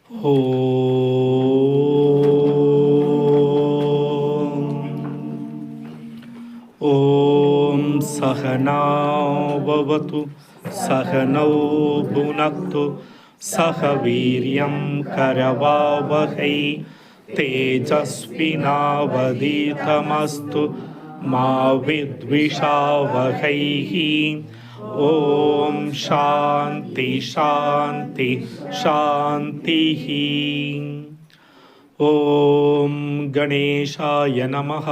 ॐ सहनौ भवतु सहनौ भुनक्तु सह वीर्यं करवावहै तेजस्विनावधीतमस्तु मा विद्विषावहैः। ॐ शान्ति शान्ति शान्तिः। ॐ गणेशाय नमः।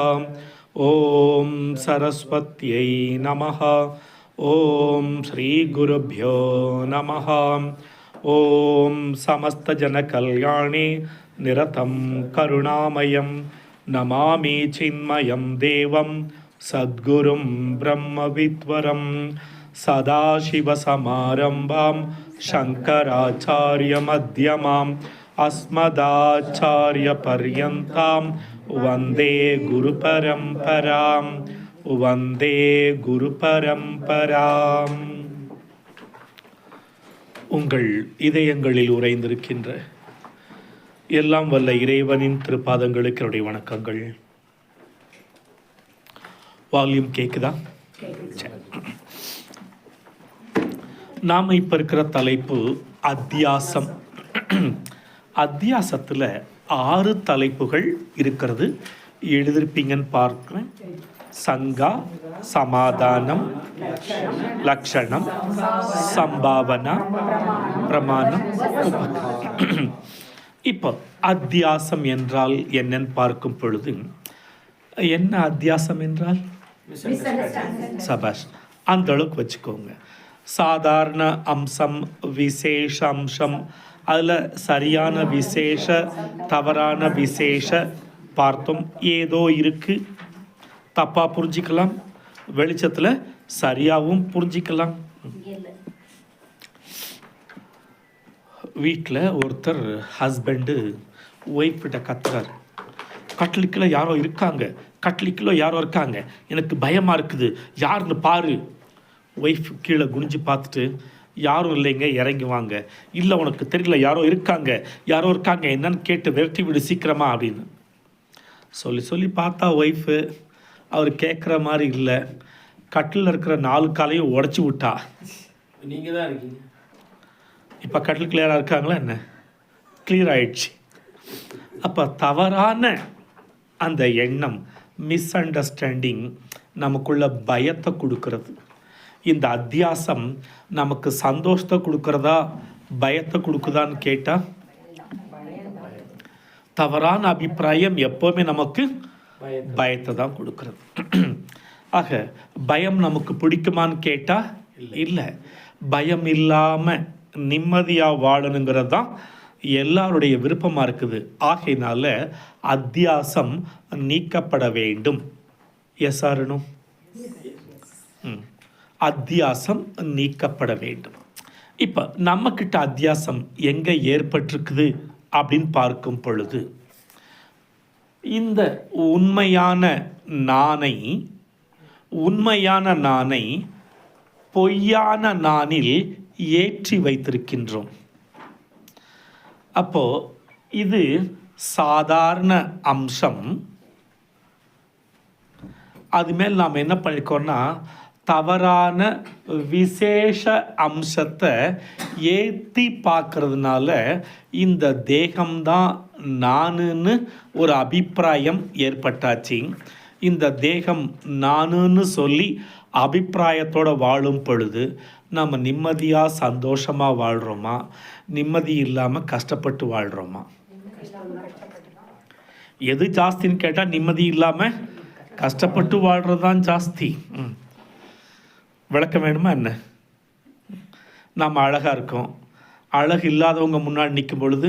ॐ सरस्वत्यै नमः। ॐ श्रीगुरुभ्यो नमः। ॐ समस्तजनकल्याणे निरतं करुणामयं नमामि चिन्मयं देवं सद्गुरुं ब्रह्मविद्वरं सदाशिवसमारम्भां शङ्कराचार्यमध्यमाम् अस्मदाचार्यपर्यन्तां वन्दे गुरुपरम्परां वन्दे गुरुपरम्पराम्। உங்கள் இதயங்களில் உறைந்திருக்கின்ற எல்லாம் வல்ல இறைவனின் திருப்பாதங்களுக்கு என்னுடைய வணக்கங்கள். வால்யூம் கேக்குதா? நாம இப்ப இருக்கிற தலைப்பு அத்தியாசம். அத்தியாசத்துல 6 தலைப்புகள் இருக்கிறது. எழுதிருப்பீங்கன்னு பார்க்கிறேன். சங்கா, சமாதானம், லக்ஷணம், சம்பாவனா, பிரமாணம், உபகாரம். இப்போ அத்தியாசம் என்றால் என்னன்னு பார்க்கும் பொழுது, என்ன அத்தியாசம் என்றால் சபாஷ், அந்த அளவுக்கு வச்சுக்கோங்க. சாதாரண அம்சம், விசேஷ அம்சம், அதில் சரியான விசேஷ தவறான விசேஷ பார்த்தோம். ஏதோ இருக்கு, தப்பாக புரிஞ்சிக்கலாம், வெளிச்சத்தில் சரியாகவும் புரிஞ்சிக்கலாம். வீட்டில் ஒருத்தர் ஹஸ்பண்டு ஒய்ஃப்கிட்ட கத்துறாரு, கட்லிக்கில் யாரோ இருக்காங்க, கட்லிக்கில் யாரோ இருக்காங்க, எனக்கு பயமாக இருக்குது, யாருன்னு பாரு. ஒய்ஃப் கீழே குனிஞ்சு பார்த்துட்டு, யாரும் இல்லைங்க, இறங்கி வாங்க. இல்லை உனக்கு தெரியல, யாரோ இருக்காங்க, யாரோ இருக்காங்க, என்னன்னு கேட்டு விரட்டி விடு சீக்கிரமா அப்படின்னு சொல்லி சொல்லி பார்த்தா ஒய்ஃபு அவர் கேட்குற மாதிரி இல்லை. கட்டில் இருக்கிற 4 காலையும் உடச்சி விட்டா. நீங்கள் தான் இருக்கீங்க. இப்போ கட்டில் கிளியராக இருக்காங்களா என்ன? கிளியர் ஆயிடுச்சு. அப்போ தவறான அந்த எண்ணம், மிஸ் அண்டர்ஸ்டாண்டிங் நமக்குள்ள பயத்தை கொடுக்கறது. இந்த அத்தியாசம் நமக்கு சந்தோஷத்தை கொடுக்கறதா பயத்தை கொடுக்குதான்னு கேட்டால், தவறான அபிப்பிராயம் எப்போவுமே நமக்கு பயத்தை தான் கொடுக்கறது. ஆக பயம் நமக்கு பிடிக்குமான்னு கேட்டால் இல்லை. பயம் இல்லாமல் நிம்மதியாக வாழணுங்கிறது தான் எல்லாருடைய விருப்பமாக இருக்குது. ஆகையினால அத்தியாசம் நீக்கப்பட வேண்டும். எஸ் ஆரணும், அத்தியாசம் நீக்கப்பட வேண்டும். இப்போ நம்மக்கிட்ட அத்தியாசம் எங்கே ஏற்பட்டிருக்குது அப்படின்னு பார்க்கும் பொழுது, இந்த உண்மையான நானை பொய்யான நானில் ஏற்றி வைத்திருக்கின்றோம். அப்போ இது சாதாரண அம்சம். அதுமேல் நாம் என்ன பண்ணிருக்கோம்னா, தவறான விசேஷ அம்சத்தை ஏற்றி பார்க்கறதுனால இந்த தேகம்தான் நானுன்னு ஒரு அபிப்பிராயம் ஏற்பட்டாச்சு. இந்த தேகம் நானுன்னு சொல்லி அபிப்பிராயத்தோடு வாழும் பொழுது நம்ம நிம்மதியாக சந்தோஷமாக வாழ்கிறோமா, நிம்மதி இல்லாமல் கஷ்டப்பட்டு வாழ்கிறோமா? எது ஜாஸ்தின்னு கேட்டால் நிம்மதி இல்லாமல் கஷ்டப்பட்டு வாழ்கிறது தான் ஜாஸ்தி. விளக்கம் வேணுமா என்ன? நாம் அழகாக இருக்கோம், அழகு இல்லாதவங்க முன்னாடி நிற்கும் பொழுது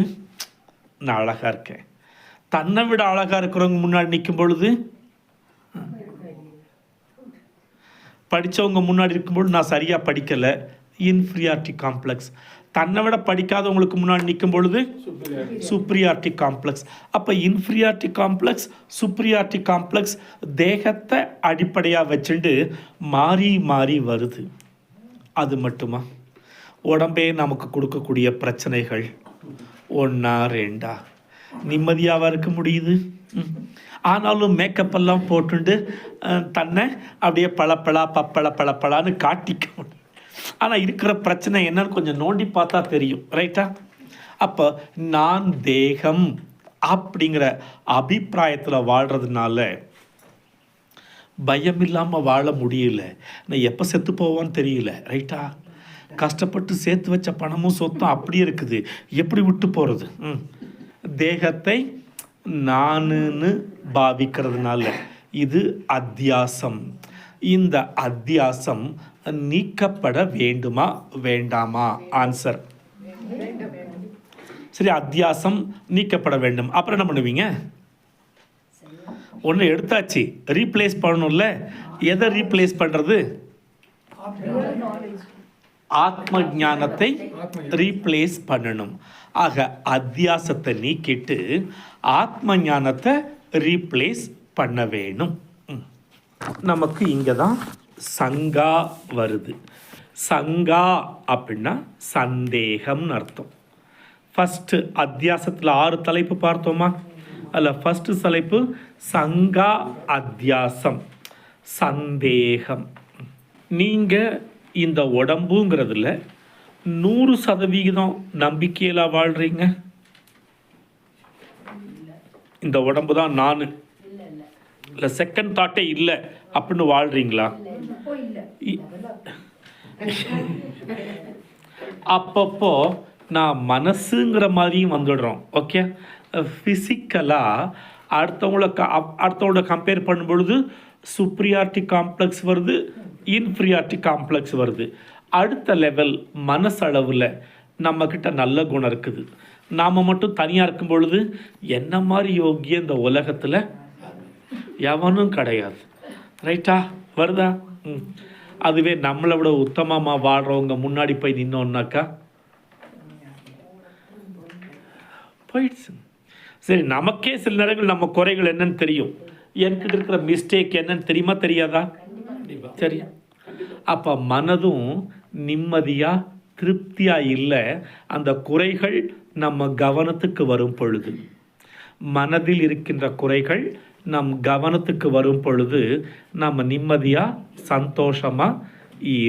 நான் அழகாக இருக்கேன். தன்னை விட அழகாக இருக்கிறவங்க முன்னாடி நிற்கும் பொழுது, படித்தவங்க முன்னாடி இருக்கும்போது நான் சரியாக படிக்கலை, இன்ஃபீரியாரிட்டி காம்ப்ளெக்ஸ். தன்னை விட படிக்காதவங்களுக்கு முன்னாடி நிற்கும் பொழுது சுப்ரியாரிட்டி காம்ப்ளெக்ஸ். அப்போ இன்ஃபீரியாரிட்டி காம்ப்ளெக்ஸ், சுப்ரியாரிட்டி காம்ப்ளெக்ஸ் தேகத்தை அடிப்படையாக வச்சுட்டு மாறி மாறி வருது. அது மட்டுமா? உடம்பே நமக்கு கொடுக்கக்கூடிய பிரச்சனைகள், ஒன்றா ரெண்டா நிம்மதியாக இருக்க முடியுது. ஆனாலும் மேக்கப் எல்லாம் போட்டுண்டு தன்னை அப்படியே பளபளா பப்பளன்னு காட்டிக்க. ஆனால் இருக்கிற பிரச்சனை என்னன்னு கொஞ்சம் நோண்டி பார்த்தா தெரியும். ரைட்டா? அப்போ நான் தேகம் அப்படிங்கிற அபிப்பிராயத்தில் வாழ்கிறதுனால பயம் இல்லாமல் வாழ முடியல. நான் எப்போ செத்து போவான்னு தெரியல. ரைட்டா? கஷ்டப்பட்டு சேர்த்து வச்ச பணமும் சொத்தும் அப்படியே இருக்குது. எப்படி விட்டு போகிறது? தேகத்தை நானுன்னு பாவிக்கிறதுனால இது அத்தியாசம். இந்த அத்தியாசம் நீக்கப்பட வேண்டுமா வேண்டாமா? ஆன்சர். சரி, அத்தியாசம் நீக்கப்பட வேண்டும். அப்புறம் என்ன பண்ணுவீங்க? ஒன்று எடுத்தாச்சு, ரீப்ளேஸ் பண்ணணும்ல. எதை ரீப்ளேஸ் பண்ணுறது? ஆத்ம ஞானத்தை ரீப்ளேஸ் பண்ணணும். ஆக அத்தியாசத்தை நீக்கிட்டு ஆத்ம ஞானத்தை ரீப்ளேஸ் பண்ண வேணும். நமக்கு இங்கே தான் சங்கா வருது. சங்கா அப்படின்னா சந்தேகம்னு அர்த்தம். ஃபஸ்ட்டு அத்தியாசத்தில் 6 தலைப்பு பார்த்தோமா? அதில் ஃபஸ்ட்டு தலைப்பு சங்கா அத்தியாசம், சந்தேகம். நீங்கள் இந்த உடம்புங்கிறதுல 100% நம்பிக்கையில் வாழ்கிறீங்க. இந்த உடம்பு தான் நான், இல்லை செகண்ட் தாட்டே இல்லை அப்படின்னு வாழ்கிறீங்களா? அப்பப்போ நான் மனசுங்கிற மாதிரியும் வந்துடுறோம். ஓகே, ஃபிசிக்கலாக அடுத்தவங்களோட கம்பேர் பண்ணும் பொழுது சுப்ரியாரிட்டி காம்ப்ளெக்ஸ் வருது, இன்ஃபீரியாரிட்டி காம்ப்ளெக்ஸ் வருது. அடுத்த லெவல் மனசளவில் நம்மக்கிட்ட நல்ல குணம் இருக்குது. நாம் மட்டும் தனியாக இருக்கும் பொழுது என்ன மாதிரி யோகிய இந்த உலகத்தில் எவனும் கிடையாது. ரைட்டா? வருதா? அதுவே நம்மளை விட உத்தமமாக வாழ்கிறவங்க முன்னாடி போய் நின்னோன்னாக்கா போயிடுச்சு. சரி, நமக்கே சில நேரங்கள் நம்ம குறைகள் என்னன்னு தெரியும். என்கிட்ட இருக்கிற மிஸ்டேக் என்னன்னு தெரியுமா தெரியாதா? சரி, அப்போ மனதும் நிம்மதியாக திருப்தியாக இல்லை. அந்த குறைகள் நம்ம கவனத்துக்கு வரும் பொழுது, மனதில் இருக்கின்ற குறைகள் நம் கவனத்துக்கு வரும் பொழுது நம்ம நிம்மதியாக சந்தோஷமாக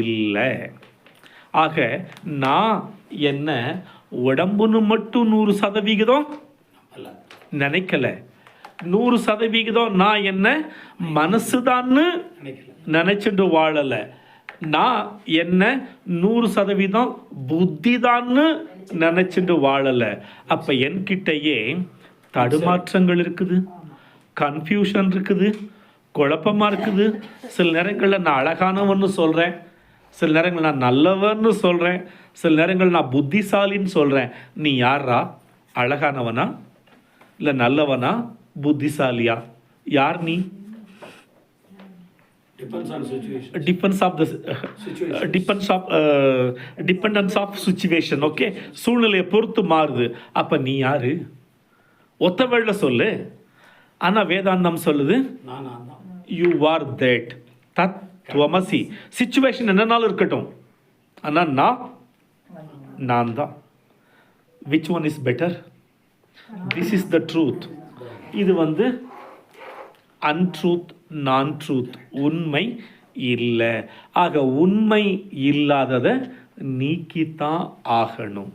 இல்லை. ஆக நான் என்ன உடம்புன்னு மட்டும் 100% நினைக்கல. 100% நான் என்ன மனசுதான்னு நினைச்சிட்டு வாழலை. நான் என்ன 100% புத்தி தான்னு நினைச்சிட்டு வாழலை. அப்போ என்கிட்டயே தடுமாற்றங்கள் இருக்குது, கன்ஃபியூஷன் இருக்குது, குழப்பமாக இருக்குது. சில நேரங்களில் நான் அழகானவன்னு சொல்கிறேன், சில நேரங்கள் நான் நல்லவன்னு சொல்கிறேன், சில நேரங்கள் நான் புத்திசாலின்னு சொல்கிறேன். நீ யாரா? அழகானவனா இல்லை நல்லவனா புத்திசாலியா? யார் நீ? Depends of situation. ஓகே, சூழ்நிலையை பொறுத்து மாறுது. அப்போ நீ யாரு? ஒத்த வேளை சொல்லு. ஆனால் வேதாந்தம் சொல்லுது you are that, Dutt துவமசி. Situation என்னன்னாலும் இருக்கட்டும், ஆனால் நான் தான். Which one is better? This is the truth. இது அன்ட்ரூத், நான் ட்ரூத், உண்மை இல்லை. ஆக உண்மை இல்லாததை நீக்கித்தான் ஆகணும்.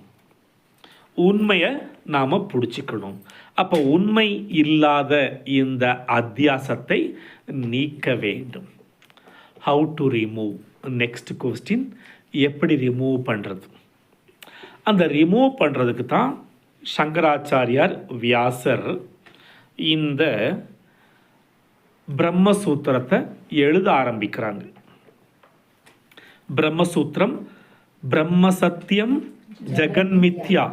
உண்மையை நாம் பிடிச்சிக்கணும். அப்போ உண்மை இல்லாத இந்த அத்தியாசத்தை நீக்க வேண்டும். How to remove? Next question, எப்படி ரிமூவ் பண்ணுறது? அந்த ரிமூவ் பண்ணுறதுக்கு தான் சங்கராச்சாரியார் வியாசர் இந்த பிரம்மசூத்திரத்தை எழுத ஆரம்பிக்கிறாங்க. பிரம்மசூத்திரம், பிரம்ம சத்தியம் ஜெகன்மித்யா,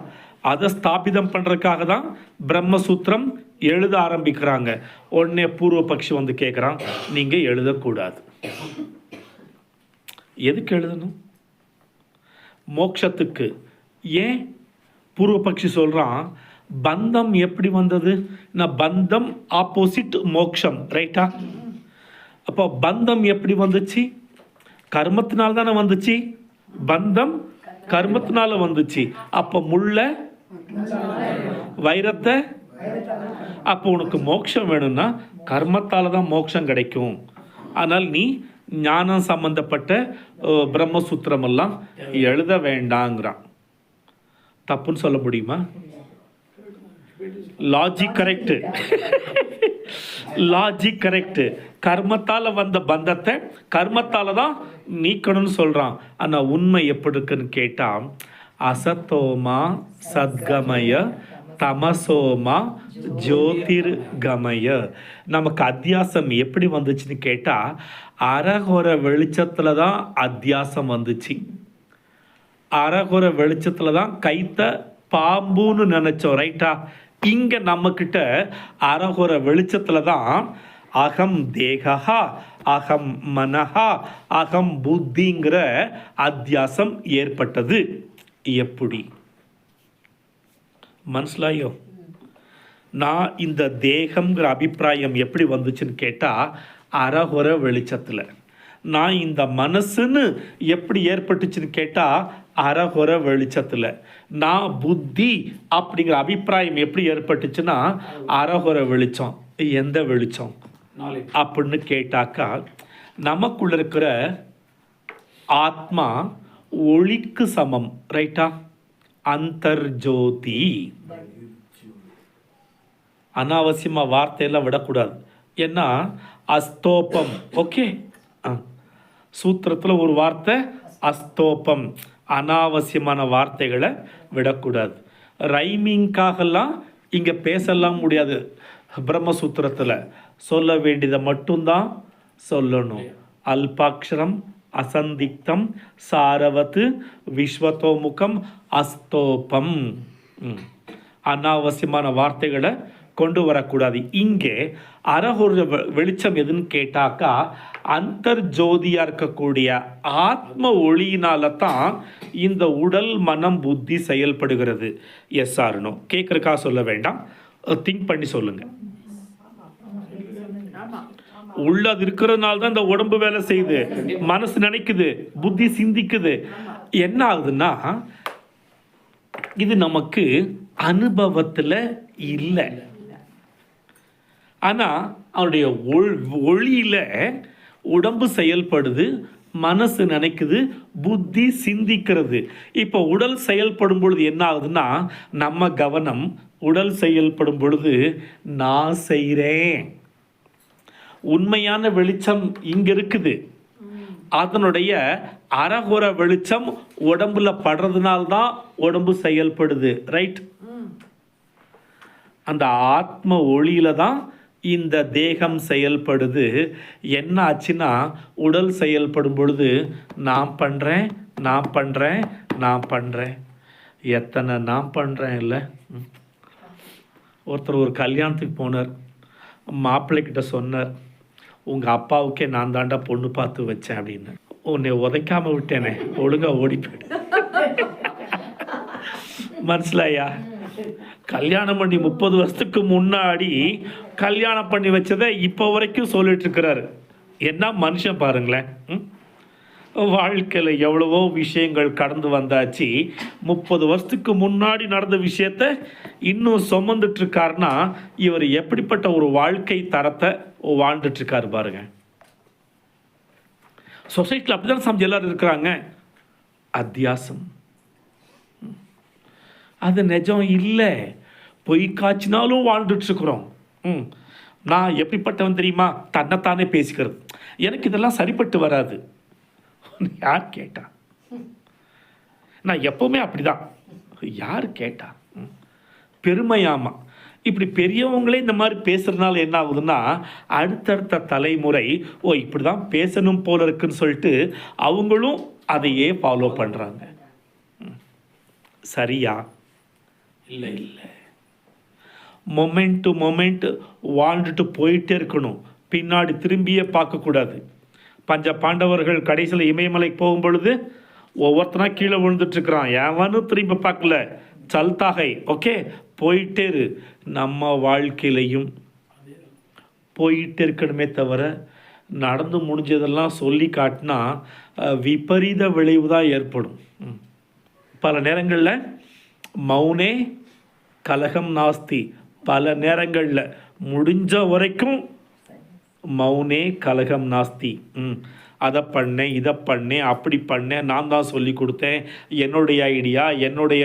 அதை ஸ்தாபிதம் பண்ணுறதுக்காக தான் பிரம்மசூத்திரம் எழுத ஆரம்பிக்கிறாங்க. உடனே பூர்வபக்ஷி வந்து கேட்குறான், நீங்கள் எழுதக்கூடாது. எதுக்கு எழுதணும்? மோட்சத்துக்கு. ஏன்? பூர்வபக்ஷி சொல்கிறான், பந்தம் எப்படி வந்தது? நான் பந்தம் ஆப்போசிட் மோக்ஷம். ரைட்டா? அப்போ பந்தம் எப்படி வந்துச்சு? கர்மத்தினால தானே வந்துச்சு. பந்தம் கர்மத்தினால வந்துச்சு. அப்போ முள்ள வைரத்தை. அப்போ உனக்கு மோட்சம் வேணும்னா கர்மத்தால் தான் மோட்சம் கிடைக்கும். ஆனால் நீ ஞானம் சம்பந்தப்பட்ட பிரம்மசூத்திரமெல்லாம் எழுத வேண்டாங்கிறான். தப்புன்னு சொல்ல முடியுமா? Logic correct. Logic correct. கர்மத்தால் வந்த பந்தத்தை கர்மத்தால் தான் நீக்கணும்னு சொல்கிறான். ஆனால் உண்மை எப்படி இருக்குன்னு கேட்டால், அசத்தோமா சத்கமய தமசோமா ஜோதிர்கமய. நமக்கு அத்தியாசம் எப்படி வந்துச்சுன்னு கேட்டால், அரகுர வெளிச்சத்தில் தான் அத்தியாசம் வந்துச்சு. அரகுர வெளிச்சத்தில் தான் கைத்த பாம்புன்னு நினச்சோம், ரைட்டா? இங்கே நம்மக்கிட்ட அரகுர வெளிச்சத்தில் தான் அகம் தேகா, அகம் மனஹா, அகம் புத்திங்கிற அத்தியாசம் ஏற்பட்டது. எப்படி மனசிலாயோ? நான் இந்த தேகம்ங்கிற அபிப்பிராயம் எப்படி வந்துச்சுன்னு கேட்டால், அரகுர வெளிச்சத்தில். நான் இந்த மனசுன்னு எப்படி ஏற்பட்டுச்சுன்னு கேட்டால், அரகுர வெளிச்சத்தில். நான் புத்தி அப்படிங்கிற அபிப்பிராயம் எப்படி ஏற்பட்டுச்சுன்னா, அரகுர வெளிச்சம். எந்த வெளிச்சம் அப்படின்னு கேட்டாக்கா, நமக்குள்ள இருக்கிற ஆத்மா ஒளிக்கு சமம், ரைட்டா? அந்தர்ஜோதி. அனாவசியமாக வார்த்தையெல்லாம் விடக்கூடாது. ஏன்னா அஸ்தோப்பம், ஓகே, சூத்திரத்தில் ஒரு வார்த்தை அஸ்தோப்பம். அனாவசியமான வார்த்தைகளை விடக்கூடாது. ரைமிங்காகலாம் இங்கே பேசலாம் முடியாது. பிரம்மசூத்திரத்தில் சொல்ல வேண்டியதை மட்டும்தான் சொல்லணும். அல்பாட்சரம், அசந்திக்தம், சாரவத்து, விஸ்வத்தோமுகம், அஸ்தோப்பம். அனாவசியமான வார்த்தைகளை கொண்டு வரக்கூடாது. இங்கே அரகுர வெளிச்சம் எதுன்னு கேட்டாக்கா, அந்தர்ஜோதியாக இருக்கக்கூடிய ஆத்ம ஒளியினால தான் இந்த உடல் மனம் புத்தி செயல்படுகிறது. S R no? கேட்குறக்கா சொல்ல வேண்டாம், திங்க் பண்ணி சொல்லுங்க. உள்ளது இருக்கிறதுனால தான் இந்த உடம்பு வேலை செய்யுது, மனசு நினைக்குது, புத்தி சிந்திக்குது. என்ன ஆகுதுன்னா, இது நமக்கு அனுபவத்தில் இல்லை. ஆனால் அவனுடைய ஒளியில் உடம்பு செயல்படுது, மனசு நினைக்குது, புத்தி சிந்திக்கிறது. இப்போ உடல் செயல்படும் பொழுது என்ன ஆகுதுன்னா, நம்ம கவனம் உடல் செயல்படும் பொழுது நான் செய்கிறேன். உண்மையான வெளிச்சம் இங்கே இருக்குது. அதனுடைய அரகுர வெளிச்சம் உடம்புல படுறதுனால்தான் உடம்பு செயல்படுது, ரைட்? அந்த ஆத்ம ஒளியில தான் இந்த தேகம் செயல்படுது. என்ன ஆச்சுன்னா, உடல் செயல்படும் பொழுது நான் பண்ணுறேன், நான் பண்ணுறேன், நான் பண்ணுறேன். எத்தனை நான் பண்ணுறேன் இல்லை? ஒருத்தர் ஒரு கல்யாணத்துக்கு போனார். மாப்பிள்ளைக்கிட்ட சொன்னார், உங்கள் அப்பாவுக்கே நான் தாண்டா பொண்ணு பார்த்து வச்சேன் அப்படின்னு. உன்னை உதைக்காம விட்டேனே, ஒழுங்கா ஓடி போயிடு. மனசிலாயா? கல்யாணம் பண்ணி 30 வருஷத்துக்கு முன்னாடி கல்யாணம் பண்ணி வச்சதை இப்போ வரைக்கும் சொல்லிட்டு இருக்கிறாரு. என்ன மனுஷன் பாருங்களேன். வாழ்க்கையில் எவ்வளவோ விஷயங்கள் கடந்து வந்தாச்சு. 30 வருஷத்துக்கு முன்னாடி நடந்த விஷயத்த இன்னும் சுமந்துட்டு இருக்காருன்னா, இவர் எப்படிப்பட்ட ஒரு வாழ்க்கை தரத்தை வாழ்ந்துட்டு இருக்காரு பாருங்க. சொசைட்டியில் அப்படிதான் சமைச்சு எல்லாரும் இருக்கிறாங்க. அத்தியாசம் அது நிஜம் இல்லை. பொய் காய்ச்சினாலும் வாழ்ந்துட்டு இருக்கிறோம். நான் எப்படிப்பட்டவன் தெரியுமா? தன்னைத்தானே பேசிக்கிறது. எனக்கு இதெல்லாம் சரிப்பட்டு வராது. யார் கேட்டா? நான் எப்பவுமே அப்படிதான். யார் கேட்டா? பெருமையாமா. இப்படி பெரியவங்களே இந்த மாதிரி பேசுறதுனால என்ன ஆகுதுன்னா, அடுத்தடுத்த தலைமுறை இப்படி தான் பேசணும் போல இருக்குன்னு சொல்லிட்டு அவங்களும் அதையே ஃபாலோ பண்ணுறாங்க. சரியா? இல்லை இல்லை. மொமெண்ட் டு மொமெண்ட் வாழ்ந்துட்டு போயிட்டே இருக்கணும். பின்னாடி திரும்பியே பார்க்கக்கூடாது. பஞ்ச பாண்டவர்கள் கடைசியில் இமயமலைக்கு போகும் பொழுது ஒவ்வொருத்தனா கீழே விழுந்துட்டுருக்கிறான். எவனும் திரும்பி பார்க்கல. சல்தாகை, ஓகே, போயிட்டே இரு. நம்ம வாழ்க்கையிலையும் போயிட்டே இருக்கணுமே தவிர, நடந்து முடிஞ்சதெல்லாம் சொல்லி காட்டினா விபரீத விளைவு தான் ஏற்படும். பல நேரங்களில் மௌனே கலகம் நாஸ்தி. பல நேரங்களில் முடிஞ்ச வரைக்கும் மௌனே கலகம் நாஸ்தி. அதை பண்ணேன், இதை பண்ணேன், அப்படி பண்ணேன், நான் தான் சொல்லி கொடுத்தேன், என்னுடைய ஐடியா, என்னுடைய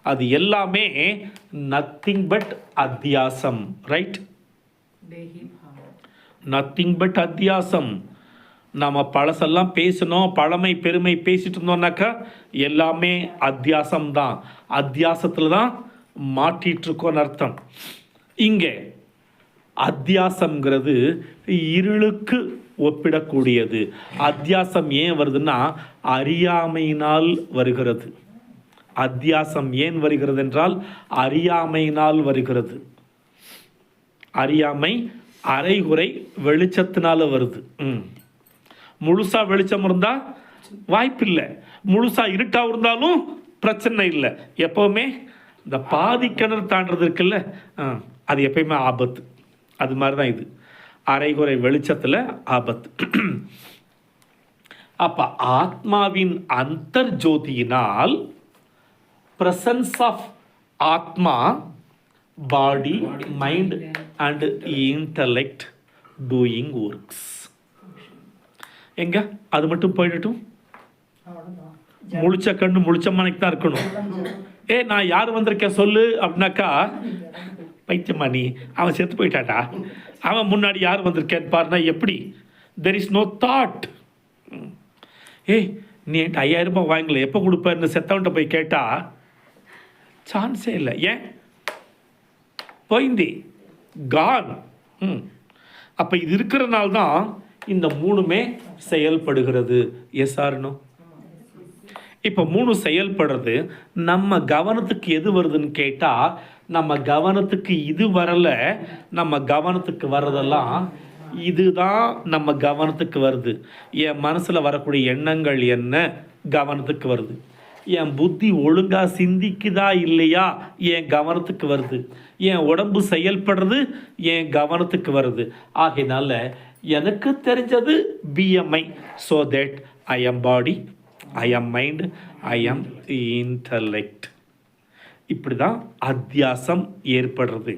அது எல்லாமே நத்திங் பட் அத்தியாசம். ரைட்? நத்திங் பட் அத்தியாசம். நம்ம பழசெல்லாம் பேசணும், பழமை பெருமை பேசிட்டு இருந்தோம்னாக்கா எல்லாமே அத்தியாசம் தான். அத்தியாசத்தில் தான் மாட்டிகிட்ருக்கோன்னு அர்த்தம். இங்கே அத்தியாசம்ங்கிறது இருளுக்கு ஒப்பிடக்கூடியது. அத்தியாசம் ஏன் வருதுன்னா அறியாமையினால் வருகிறது. அத்தியாசம் ஏன் வருகிறது என்றால் அறியாமையினால் வருகிறது. அறியாமை அரைகுறை வெளிச்சத்தினால வருது. முழுசா வெளிச்சம் இருந்தால் வாய்ப்பில்லை, முழுசா இருட்டா இருந்தாலும் பிரச்சனை இல்லை. எப்போவுமே இந்த பாதி கிணறு தாண்டது இருக்குல்ல, அது எப்பயுமே ஆபத்து. அது மாதிரி தான் இது, அரைகுறை வெளிச்சத்தில் ஆபத்து. அப்போ ஆத்மாவின் அந்தர்ஜோதியினால் பிரசன்ஸ் ஆஃப் ஆத்மா, body, mind and intellect doing works. எங்க அது மட்டும் போயிடட்டும், முழிச்ச கண்ணு முழிச்ச மனைக்கு தான் இருக்கணும். நான் யார் வந்திருக்கேன் சொல்லு அப்படின்னாக்கா, பைத்தியமா நீ, அவன் செத்து போயிட்டாட்டா, அவன் முன்னாடி யார் வந்திருக்கேன்னு பாருனா எப்படி? There is no that. நீ என்கிட்ட 5000 ரூபாய் வாங்கல, எப்போ கொடுப்பேன்னு செத்தவன்ட்ட போய் கேட்டா சான்ஸே இல்லை. ஏன்? போயிந்தி, கான். அப்போ இது இருக்கிறனால தான் இந்த மூணுமே செயல்படுகிறது. எஸ் ஆர்னோ? இப்போ மூணு செயல்படுறது. நம்ம கவனத்துக்கு எது வருதுன்னு கேட்டால், நம்ம கவனத்துக்கு இது வரலை, நம்ம கவனத்துக்கு வர்றதெல்லாம் இதுதான் நம்ம கவனத்துக்கு வருது. என் மனசில் வரக்கூடிய எண்ணங்கள் என்ன கவனத்துக்கு வருது. என் புத்தி ஒழுங்காக சிந்திக்குதா இல்லையா என் கவனத்துக்கு வருது. என் உடம்பு செயல்படுறது என் கவனத்துக்கு வருது. ஆகையினால எனக்கு தெரிஞ்சது BMI. So that I am body, I am mind, I am intellect. இப்படி தான் அத்தியாசம் ஏற்படுறது.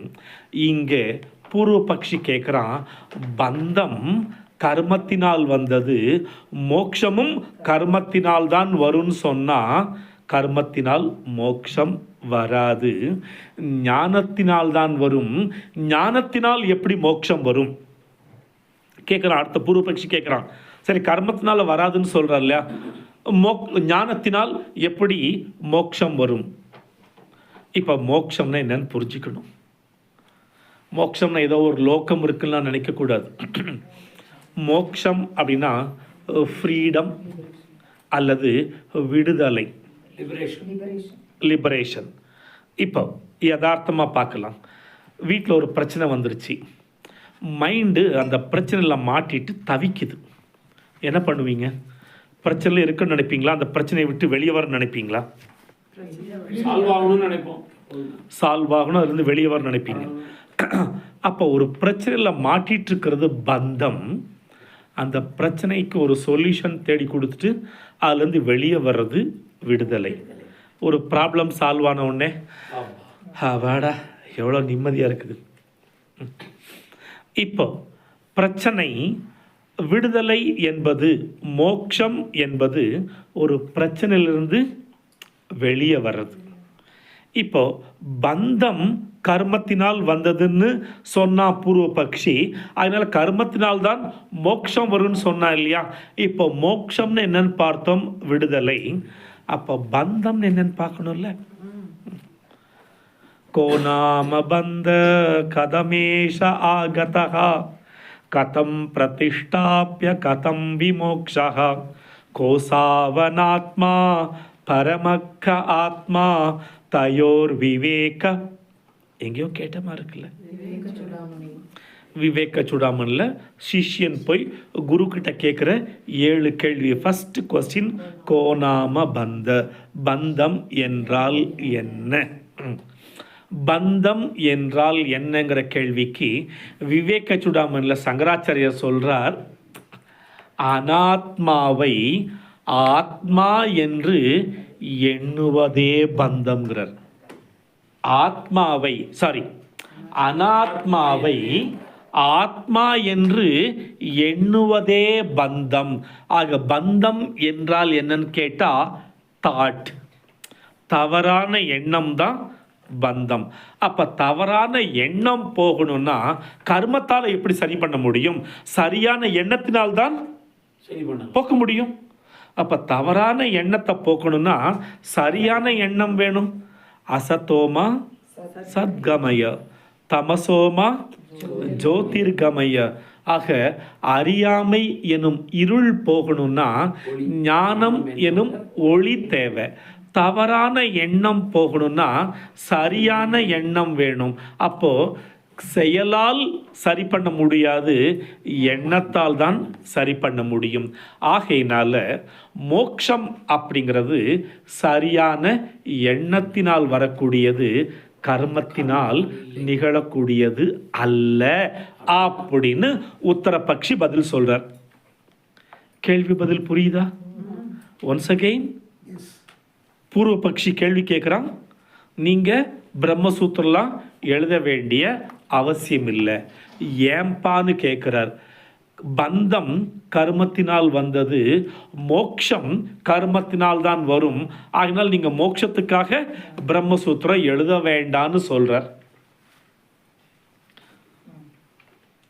இங்கே பூர்வ பக்ஷி கேட்குறான், பந்தம் கர்மத்தினால் வந்தது, மோட்சமும் கர்மத்தினால் தான் வரும்னு சொன்னால் கர்மத்தினால் மோட்சம் வராது, ஞானத்தினால் தான் வரும். ஞானத்தினால் எப்படி மோட்சம் வரும் கேட்குறான். அடுத்த பூர்வ பக்ஷி கேட்குறான், சரி கர்மத்தினால் வராதுன்னு சொல்கிறார் இல்லையா, ஞானத்தினால் எப்படி மோட்சம் வரும்? இப்போ மோட்சம்னா என்னன்னு புரிஞ்சுக்கணும். மோட்சம்னா ஏதோ ஒரு லோகம் இருக்குன்னு நினைக்கக்கூடாது. மோட்சம் அப்படின்னா ஃப்ரீடம் அல்லது விடுதலை, லிபரேஷன். இப்போ யதார்த்தமாக பார்க்கலாம். வீட்டில் ஒரு பிரச்சனை வந்துருச்சு, மைண்டு அந்த பிரச்சனையில் மாட்டிட்டு தவிக்குது. என்ன பண்ணுவீங்க? பிரச்சனையில் இருக்குன்னு நினைப்பீங்களா? அந்த பிரச்சனையை விட்டு வெளியே வர நினைப்பீங்களா? சால்வ் ஆகணும், அதுலேருந்து வெளியே வர நினைப்பீங்க. அப்போ ஒரு பிரச்சனையில் மாட்டிட்டு இருக்கிறது பந்தம். அந்த பிரச்சனைக்கு ஒரு சொல்யூஷன் தேடி கொடுத்துட்டு அதுலேருந்து வெளியே வர்றது விடுதலை. ஒரு ப்ராப்ளம் சால்வ் ஆன உடனே வாடா எவ்வளோ நிம்மதியாக இருக்குது. இப்போ பிரச்சனை, விடுதலை என்பது, மோட்சம் என்பது ஒரு பிரச்சனையிலிருந்து வெளியே வர்றது. இப்போ பந்தம் கர்மத்தினால் வந்ததுன்னு சொன்னா பூர்வ பக்ஷி, அதனால கர்மத்தினால் தான் மோட்சம் வரும்னு சொன்னா இல்லையா. இப்போ மோட்சம்னு என்னன்னு பார்த்தோம், விடுதலை. அப்போ பந்தம் என்னன்னு பார்க்கணும்ல. கோநாம பந்த கதமேஷ ஆகதா கதம் பிரதிஷ்டாப்ய கதம் விமோக்ஷா கோசாவனாத்மா பரமக்க ஆத்மா தயோர் விவேக. எங்கேயோ கேட்டமா இருக்குல்ல, விவேக சுடாமணில் சிஷ்யன் போய் குரு கிட்ட கேட்குற 7 கேள்வி. ஃபர்ஸ்ட் கொஸ்டின், கோநாம பந்த, பந்தம் என்றால் என்ன? பந்தம் என்றால் என்னங்கிற கேள்விக்கு விவேக சுடாமணில் சங்கராச்சாரியர் சொல்றார், அனாத்மாவை ஆத்மா என்று எண்ணுவதே பந்தம்ங்கிறார். அனாத்மாவை ஆத்மா என்று எண்ணுவதே பந்தம். ஆக பந்தம் என்றால் என்னன்னு கேட்டா தாட், தவறான எண்ணம் தான் பந்தம். அப்ப தவறான எண்ணம் போகணும்னா கர்மத்தால எப்படி சரி பண்ண முடியும்? சரியான எண்ணத்தினால்தான் சரி பண்ண போக்க முடியும். அப்ப தவறான எண்ணத்தை போக்கணும்னா சரியான எண்ணம் வேணும். அசதோமா சத்கமய, தமசோமா ஜோதிர்கமய. ஆக அறியாமை எனும் இருள் போகணும்னா ஞானம் எனும் ஒளி தேவை. தவறான எண்ணம் போகணும்னா சரியான எண்ணம் வேணும். அப்போ செயலால் சரி பண்ண முடியாது, எண்ணத்தால் தான் சரி பண்ண முடியும். ஆகையினால மோட்சம் அப்படிங்கிறது சரியான எண்ணத்தினால் வரக்கூடியது, கர்மத்தினால் நிகழக்கூடியது அல்ல அப்படின்னு உத்தரபக்ஷி பதில் சொல்றார். கேள்வி பதில் புரியுதா? ஒன்ஸ் அகெயின் பூர்வ பக்ஷி கேள்வி கேட்குறான். நீங்கள் பிரம்மசூத்திரலாம் எழுத வேண்டிய அவசியம் இல்லை, ஏம்பான்னு கேட்குறார். பந்தம் கர்மத்தினால் வந்தது, மோட்சம் கர்மத்தினால் தான் வரும். ஆகினால் நீங்கள் மோட்சத்துக்காக பிரம்மசூத்திரம் எழுத வேண்டான்னு சொல்கிறார்.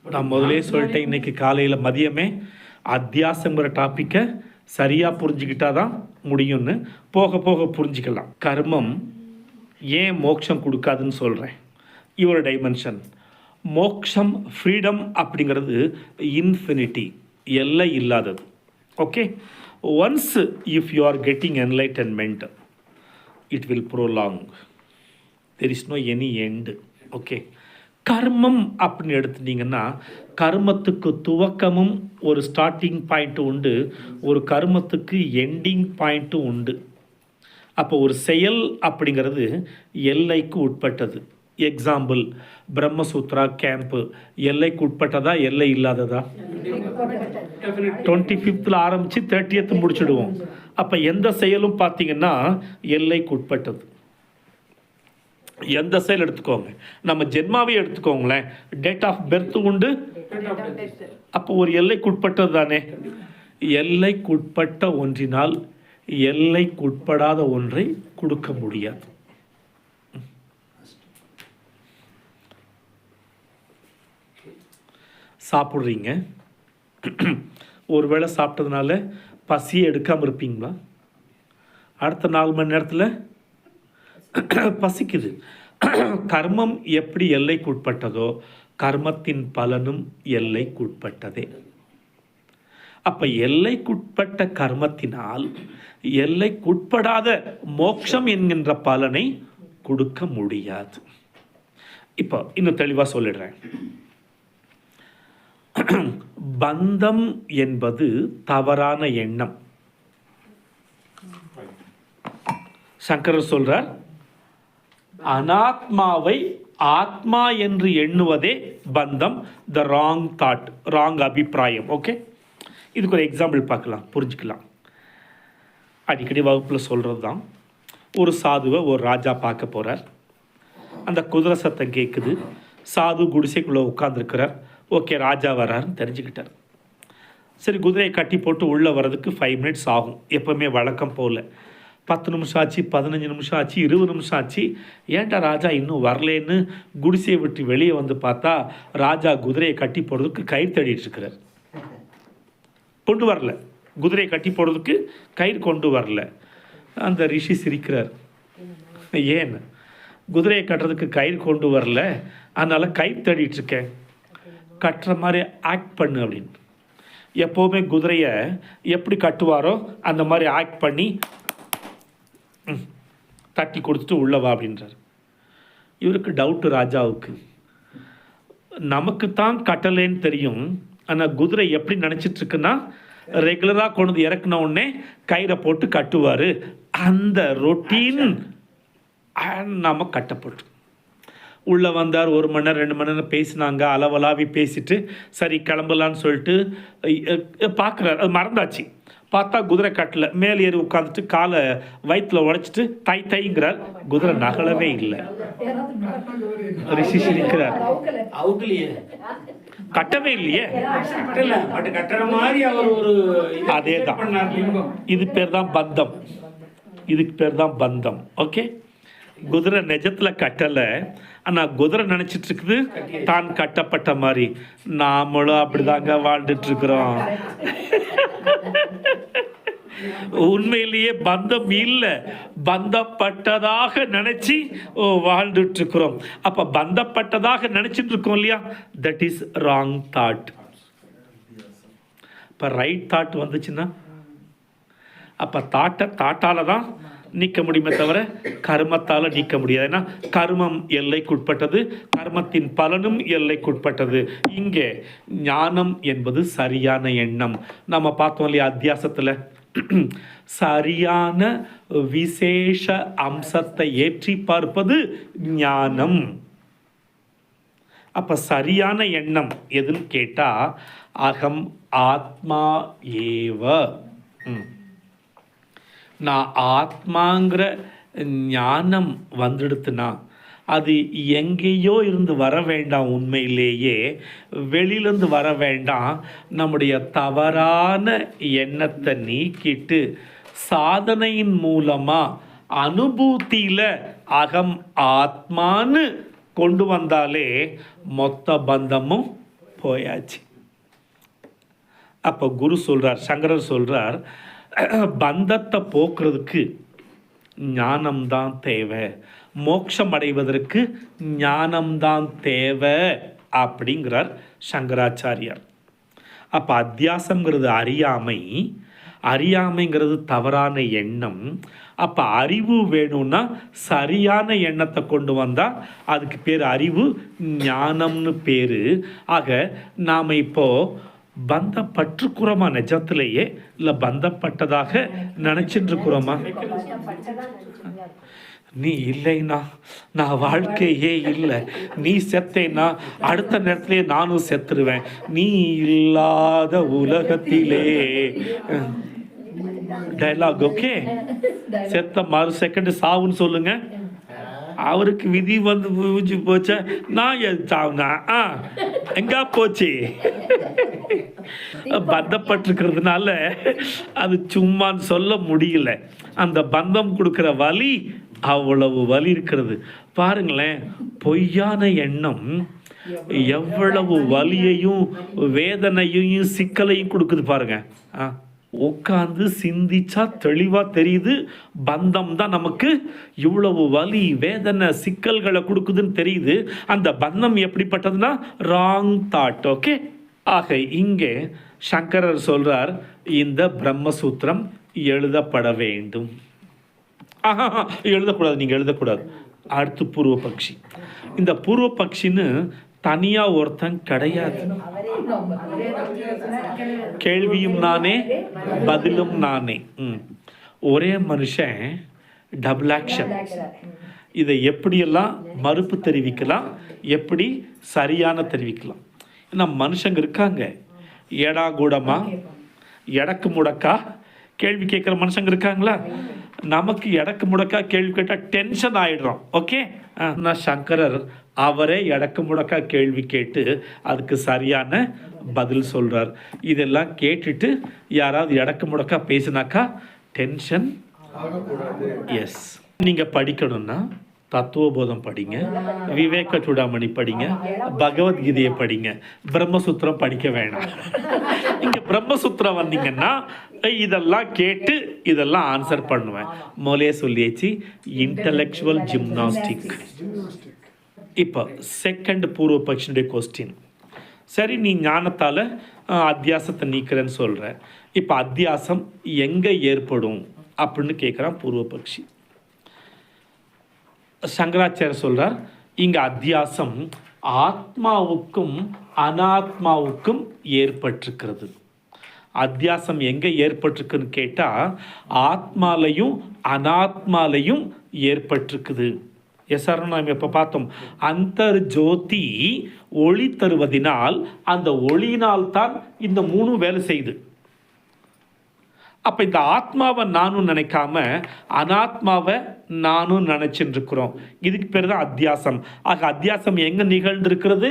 நான் முதலே சொல்லிட்டேன், இன்னைக்கு காலையில் மதியமே அத்தியாசங்கிற டாப்பிக்கை சரியாக புரிஞ்சுக்கிட்டா தான் முடியும்னு. போக போக புரிஞ்சுக்கலாம். கர்மம் ஏன் மோட்சம் கொடுக்காதுன்னு சொல்கிறேன். இவர் டைமென்ஷன் மோக்ஷம் ஃப்ரீடம் அப்படிங்கிறது இன்ஃபினிட்டி, எல்லை இல்லாதது. Okay, once if you are getting enlightenment it will prolong, there is no any end. Okay, கர்மம் அப்படின்னு எடுத்துட்டிங்கன்னா கர்மத்துக்கு துவக்கமும் ஒரு ஸ்டார்டிங் பாயிண்ட்டும் உண்டு, ஒரு கர்மத்துக்கு எண்டிங் பாயிண்ட்டும் உண்டு. அப்போ ஒரு செயல் அப்படிங்கிறது எல்லைக்கு உட்பட்டது. எக்ஸாம்பிள், பிரம்மசூத்ரா கேம்ப்பு எல்லைக்கு உட்பட்டதா, எல்லை இல்லாததா? 25th ஆரம்பித்து 30th முடிச்சுடுவோம். அப்போ எந்த செயலும் பார்த்தீங்கன்னா எல்லைக்கு உட்பட்டது. எந்த செயல் எடுத்துக்கோங்க, நம்ம ஜென்மாவே எடுத்துக்கோங்களேன், டேட் ஆஃப் பெர்த் உண்டு. அப்போ ஒரு எல்லைக்குட்பட்டது தானே. எல்லைக்குட்பட்ட ஒன்றினால் எல்லைக்குட்படாத ஒன்றை கொடுக்க முடியாது. சாப்பிட்றீங்க, ஒருவேளை சாப்பிட்டதுனால பசியை எடுக்காமல் இருப்பீங்களா? அடுத்த 4 மணி நேரத்தில் பசிக்குது. கர்மம் எப்படி எல்லைக்குட்பட்டதோ கர்மத்தின் பலனும் எல்லைக்குட்பட்டதே. அப்ப எல்லைக்குட்பட்ட கர்மத்தினால் எல்லைக்குட்படாத மோட்சம் என்கின்ற பலனை கொடுக்க முடியாது. இப்போ இன்னும் தெளிவா சொல்லிடுறேன். பந்தம் என்பது தவறான எண்ணம். சங்கரர் சொல்றார், அனாத்மாவை ஆத்மா என்று எண்ணுவதே பந்தம், த ராங் தாட், ராங் அபிப்பிராயம். ஓகே, இதுக்கு ஒரு எக்ஸாம்பிள் பார்க்கலாம், புரிஞ்சுக்கலாம். அடிக்கடி வகுப்பில் சொல்கிறது தான். ஒரு சாதுவை ஒரு ராஜா பார்க்க போகிறார். அந்த குதிரை சத்தம் கேட்குது. சாது குடிசைக்குள்ளே உட்காந்துருக்கிறார். ஓகே, ராஜா வர்றாருன்னு தெரிஞ்சுக்கிட்டார். சரி, குதிரையை கட்டி போட்டு உள்ளே வர்றதுக்கு 5 minutes ஆகும். எப்போவுமே வழக்கம் போல் 10 நிமிஷம் ஆச்சு, 15 நிமிஷம் ஆச்சு, 20 நிமிஷம் ஆச்சு. ஏன்டா ராஜா இன்னும் வரலேன்னு குடிசையை விட்டு வெளியே வந்து பார்த்தா ராஜா குதிரையை கட்டி போடுறதுக்கு கயிறு தேடிட்டு இருக்கிறார். கொண்டு வரல, குதிரையை கட்டி போடுறதுக்கு கயிறு கொண்டு வரல. அந்த ரிஷி சிரிக்கிறார். ஏன்? குதிரையை கட்டுறதுக்கு கயிறு கொண்டு வரல, அதனால் கயிறு தேடிட்டு இருக்கேன், கட்டுற மாதிரி ஆக்ட் பண்ணு அப்படின்னு. எப்போவுமே குதிரையை எப்படி கட்டுவாரோ அந்த மாதிரி ஆக்ட் பண்ணி தட்டி கொடுத்துட்டு உள்ளவா அப்படின்றார். இவருக்கு டவுட்டு ராஜாவுக்கு. நமக்கு தான் கட்டலேன்னு தெரியும், ஆனால் குதிரை எப்படி நினச்சிட்ருக்குன்னா ரெகுலராக கொண்டு வந்து இறக்குன உடனே கயிறை போட்டு கட்டுவார். அந்த ரொட்டீன் நம்ம கட்டப்பட்டு உள்ளே வந்தார். 1 மணி நேரம் 2 மணி நேரம் பேசினாங்க, அளவலாவி பேசிட்டு சரி கிளம்பலான்னு சொல்லிட்டு பார்க்குறாரு. அது மறந்தாச்சு. பார்த்தா குதிரை கட்டல, மேல் ஏறி உட்காந்துட்டு காலை வயிற்றில் உடைச்சிட்டு தை தைங்கிறார். குதிரை நகலவே இல்லை. ரிஷி சிரிக்கிறார். அவுக்கலையே, கட்டவே இல்லையே. கட்டல, பட் கட்டுற மாதிரி அவர் ஒரு இது அதேதான். பண்ணார் லிங்கம். இது பேர் தான் பந்தம். இதுக்கு பேர் தான் பந்தம். ஓகே, குதிரை நிஜத்துல கட்டலை, ஆனா குதிரை நினைச்சிட்டு இருக்குது தான் கட்டப்பட்ட மாதிரி. நாமளும் அப்படிதாங்க வாழ்ந்துட்டு இருக்கிறோம். உண்மையிலேயே பந்தம் இல்லை, பந்தப்பட்டதாக நினைச்சு வாழ்ந்துட்டு இருக்கிறோம். அப்ப பந்தப்பட்டதாக நினைச்சிட்டு இருக்கோம் இல்லையா, தட் இஸ் ராங் தாட். இப்ப ரைட் தாட் வந்துச்சுன்னா அப்ப தாட்டால தான் நீக்க முடியுமே தவிர கர்மத்தால் நீக்க முடியாது. ஏன்னா கர்மம் எல்லைக்குட்பட்டது, கர்மத்தின் பலனும் எல்லைக்குட்பட்டது. இங்கே ஞானம் என்பது சரியான எண்ணம். நம்ம பார்த்தோம் இல்லையா அத்தியாசத்தில், சரியான விசேஷ அம்சத்தை ஏற்றி பார்ப்பது ஞானம். அப்ப சரியான எண்ணம் எதுன்னு கேட்டா அகம் ஆத்மா ஏவ. நான் ஆத்மாங்கிற ஞானம் வந்துடுத்துனா அது எங்கேயோ இருந்து வர வேண்டாம், உண்மையிலேயே வெளியிலேருந்து வர வேண்டாம். நம்முடைய தவறான எண்ணத்தை நீக்கிட்டு சாதனையின் மூலமாக அனுபூதியில் அகம் ஆத்மான்னு கொண்டு வந்தாலே மொத்த பந்தமும் போயாச்சு. அப்போ குரு சொல்கிறார், சங்கரர் சொல்கிறார், பந்தத்தை போக்குறதுக்கு ஞானம்தான் தேவை, மோட்சம் அடைவதற்கு ஞானம்தான் தேவை அப்படிங்கிறார் சங்கராச்சாரியார். அப்போ அத்தியாசங்கிறது அறியாமை, அறியாமைங்கிறது தவறான எண்ணம். அப்போ அறிவு வேணும்னா சரியான எண்ணத்தை கொண்டு வந்தால் அதுக்கு பேர் அறிவு, ஞானம்னு பேர். ஆக நாம் இப்போது பந்தப்பட்டுக்கிறோமா நிஜத்திலேயே, இல்லை பந்தப்பட்டதாக நினச்சிட்டு இருக்கிறோமா? நீ இல்லைன்னா நான் வாழ்க்கையே இல்லை, நீ செத்தேன்னா அடுத்த நேரத்திலே நானும் செத்துருவேன், நீ இல்லாத உலகத்திலே. Dialogue okay. செத்த மறு செகண்ட் சாவுன்னு சொல்லுங்க. அவருக்கு விதி வந்து பூஜி போச்ச, நான் சாவுனா எங்க போச்சு? பந்தப்பட்டிருக்கிறதுனால அது சும்மான்னு சொல்ல முடியல. அந்த பந்தம் கொடுக்குற வலி அவ்வளவு வலி இருக்கிறது. பாருங்களேன், பொய்யான எண்ணம் எவ்வளவு வலியையும் வேதனையையும் சிக்கலையும் கொடுக்குது பாருங்க. உட்காந்து சிந்திச்சா தெளிவா தெரியுது, பந்தம் தான் நமக்கு இவ்வளவு வலி வேதனை சிக்கல்களை கொடுக்குதுன்னு தெரியுது. அந்த பந்தம் எப்படிப்பட்டதுன்னா ராங் தாட். ஓகே, ஆக இங்கே சங்கரர் சொல்றார், இந்த பிரம்மசூத்திரம் எழுதப்பட வேண்டும். எழுதக்கூடாது, நீங்க எழுதக்கூடாது. அடுத்து பூர்வ பக்ஷி. இந்த பூர்வ பக்ஷின்னு தனியா ஒருத்தன் கிடையாது. கேள்வியும் நானே, பதிலும் நானே. ஒரே மனுஷன், டபுள் ஆக்ஷன். இதை எப்படியெல்லாம் மறுப்பு தெரிவிக்கலாம், எப்படி சரியான தெரிவிக்கலாம். ஏன்னா மனுஷங்க இருக்காங்க, ஏடா கூடமா எடக்கு முடக்கா கேள்வி கேட்குற மனுஷங்க இருக்காங்களா? நமக்கு எடக்கு முடக்கா கேள்வி கேட்டால் டென்ஷன் ஆயிடுறோம். ஓகே, நான் சங்கரர் அவரே எடக்கு முடக்கா கேள்வி கேட்டு அதுக்கு சரியான பதில் சொல்கிறார். இதெல்லாம் கேட்டுட்டு யாராவது எடக்கு முடக்கா பேசினாக்கா டென்ஷன். எஸ், நீங்கள் படிக்கணும்னா தத்துவபோதம் படிங்க, விவேக சூடாமணி படிங்க, பகவத்கீதையை படிங்க. பிரம்மசூத்திரம் படிக்க வேணாம். இங்கே பிரம்மசூத்திரம் வந்தீங்கன்னா இதெல்லாம் கேட்டு இதெல்லாம் ஆன்சர் பண்ணுவேன். மொழியே சொல்லியாச்சு, இன்டலெக்சுவல் ஜிம்னாஸ்டிக். இப்போ செகண்ட் பூர்வ பக்ஷனுடைய கொஸ்டின். சரி, நீ ஞானத்தால் அத்தியாசத்தை நீக்கிறேன்னு சொல்கிற, இப்போ அத்தியாசம் எங்கே ஏற்படும் அப்படின்னு கேட்குறான் பூர்வ பக்ஷி. சங்கராச்சாரியர் சொல்றார், இங்க அத்தியாசம் ஆத்மாவுக்கும் அனாத்மாவுக்கும் ஏற்பட்டிருக்கிறது. அத்தியாசம் எங்க ஏற்பட்டிருக்குன்னு கேட்டா ஆத்மாலையும் அனாத்மாலையும் ஏற்பட்டிருக்குது. எஸ்ஆர் நாம் இப்போ பார்த்தோம், அந்தர் ஜோதி ஒளி தருவதினால் அந்த ஒளியினால் தான் இந்த மூணு வேலை செய்யுது. அப்போ இந்த ஆத்மாவை நானும் நினைக்காம அனாத்மாவை நானும் நினைச்சுட்டு இருக்கிறோம். இதுக்கு பேர் தான் அத்தியாசம். ஆக அத்தியாசம் எங்க நிகழ்ந்திருக்கிறது?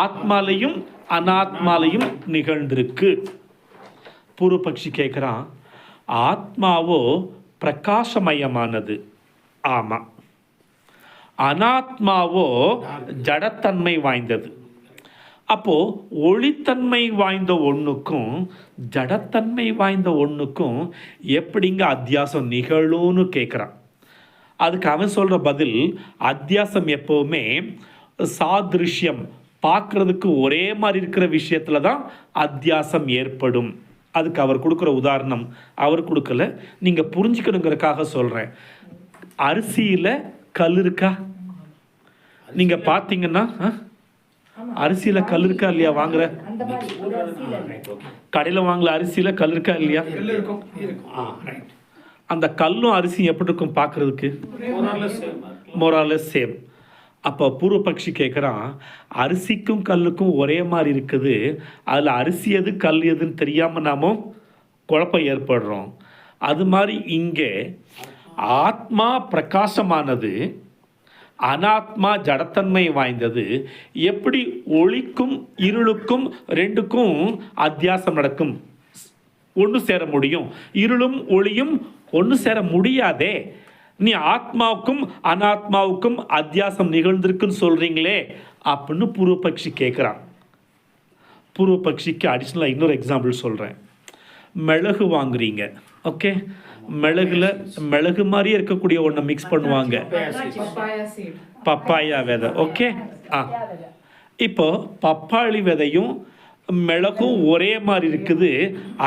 ஆத்மாலையும் அனாத்மாலையும் நிகழ்ந்திருக்கு. பூர்வபக்ஷி கேட்குறான், ஆத்மாவோ பிரகாசமயமானது. ஆமாம். அனாத்மாவோ ஜடத்தன்மை வாய்ந்தது. அப்போ ஒளித்தன்மை வாய்ந்த ஒன்றுக்கும் ஜடத்தன்மை வாய்ந்த ஒன்றுக்கும் எப்படிங்க அத்தியாசம் நிகழும்னு கேட்குறான். அதுக்கு அவன் சொல்கிற பதில், அத்தியாசம் எப்போவுமே சாதிருஷ்யம், பார்க்குறதுக்கு ஒரே மாதிரி இருக்கிற விஷயத்தில் தான் அத்தியாசம் ஏற்படும். அதுக்கு அவர் கொடுக்குற உதாரணம் அவர் கொடுக்கல, நீங்கள் புரிஞ்சுக்கணுங்கிறதுக்காக சொல்கிறேன். அரிசியில் கல் இருக்கா? நீங்கள் பார்த்தீங்கன்னா அரிசியில் கல் இருக்கா இல்லையா? வாங்குற கடையில் வாங்கல அரிசியில் கல் இருக்கா இல்லையா? அந்த கல்லும் அரிசியும் எப்படி இருக்கும் பார்க்குறதுக்கு? Morales same. அப்போ பூர்வபக்ஷி கேட்குறான், அரிசிக்கும் கல்லுக்கும் ஒரே மாதிரி இருக்குது, அதில் அரிசி எது கல் எதுன்னு தெரியாமல் நாம குழப்பம் ஏற்படுறோம். அது மாதிரி இங்கே ஆத்மா பிரகாசமானது, அனாத்மா ஜடத்தன்மை வாய்ந்தது. எப்படி ஒளிக்கும் இருளுக்கும் ரெண்டுக்கும் அத்தியாசம் நடக்கும்? ஒன்று சேர முடியும். இருளும் ஒளியும் ஒன்று சேர முடியாதே. நீ ஆத்மாவுக்கும் அனாத்மாவுக்கும் அத்தியாசம் நிகழ்ந்திருக்குன்னு சொல்கிறீங்களே அப்படின்னு பூர்வபக்ஷி கேட்குறான். பூர்வபக்ஷிக்கு அடிஷ்னலாக இன்னொரு எக்ஸாம்பிள் சொல்கிறேன். மிளகு வாங்குறீங்க, ஓகே? மிளகு மாதிரியே இருக்கக்கூடிய ஒன்றை மிக்ஸ் பண்ணுவாங்க, பப்பாயா விதை, ஓகே? இப்போ பப்பாளி விதையும் மிளகும் ஒரே மாதிரி இருக்குது,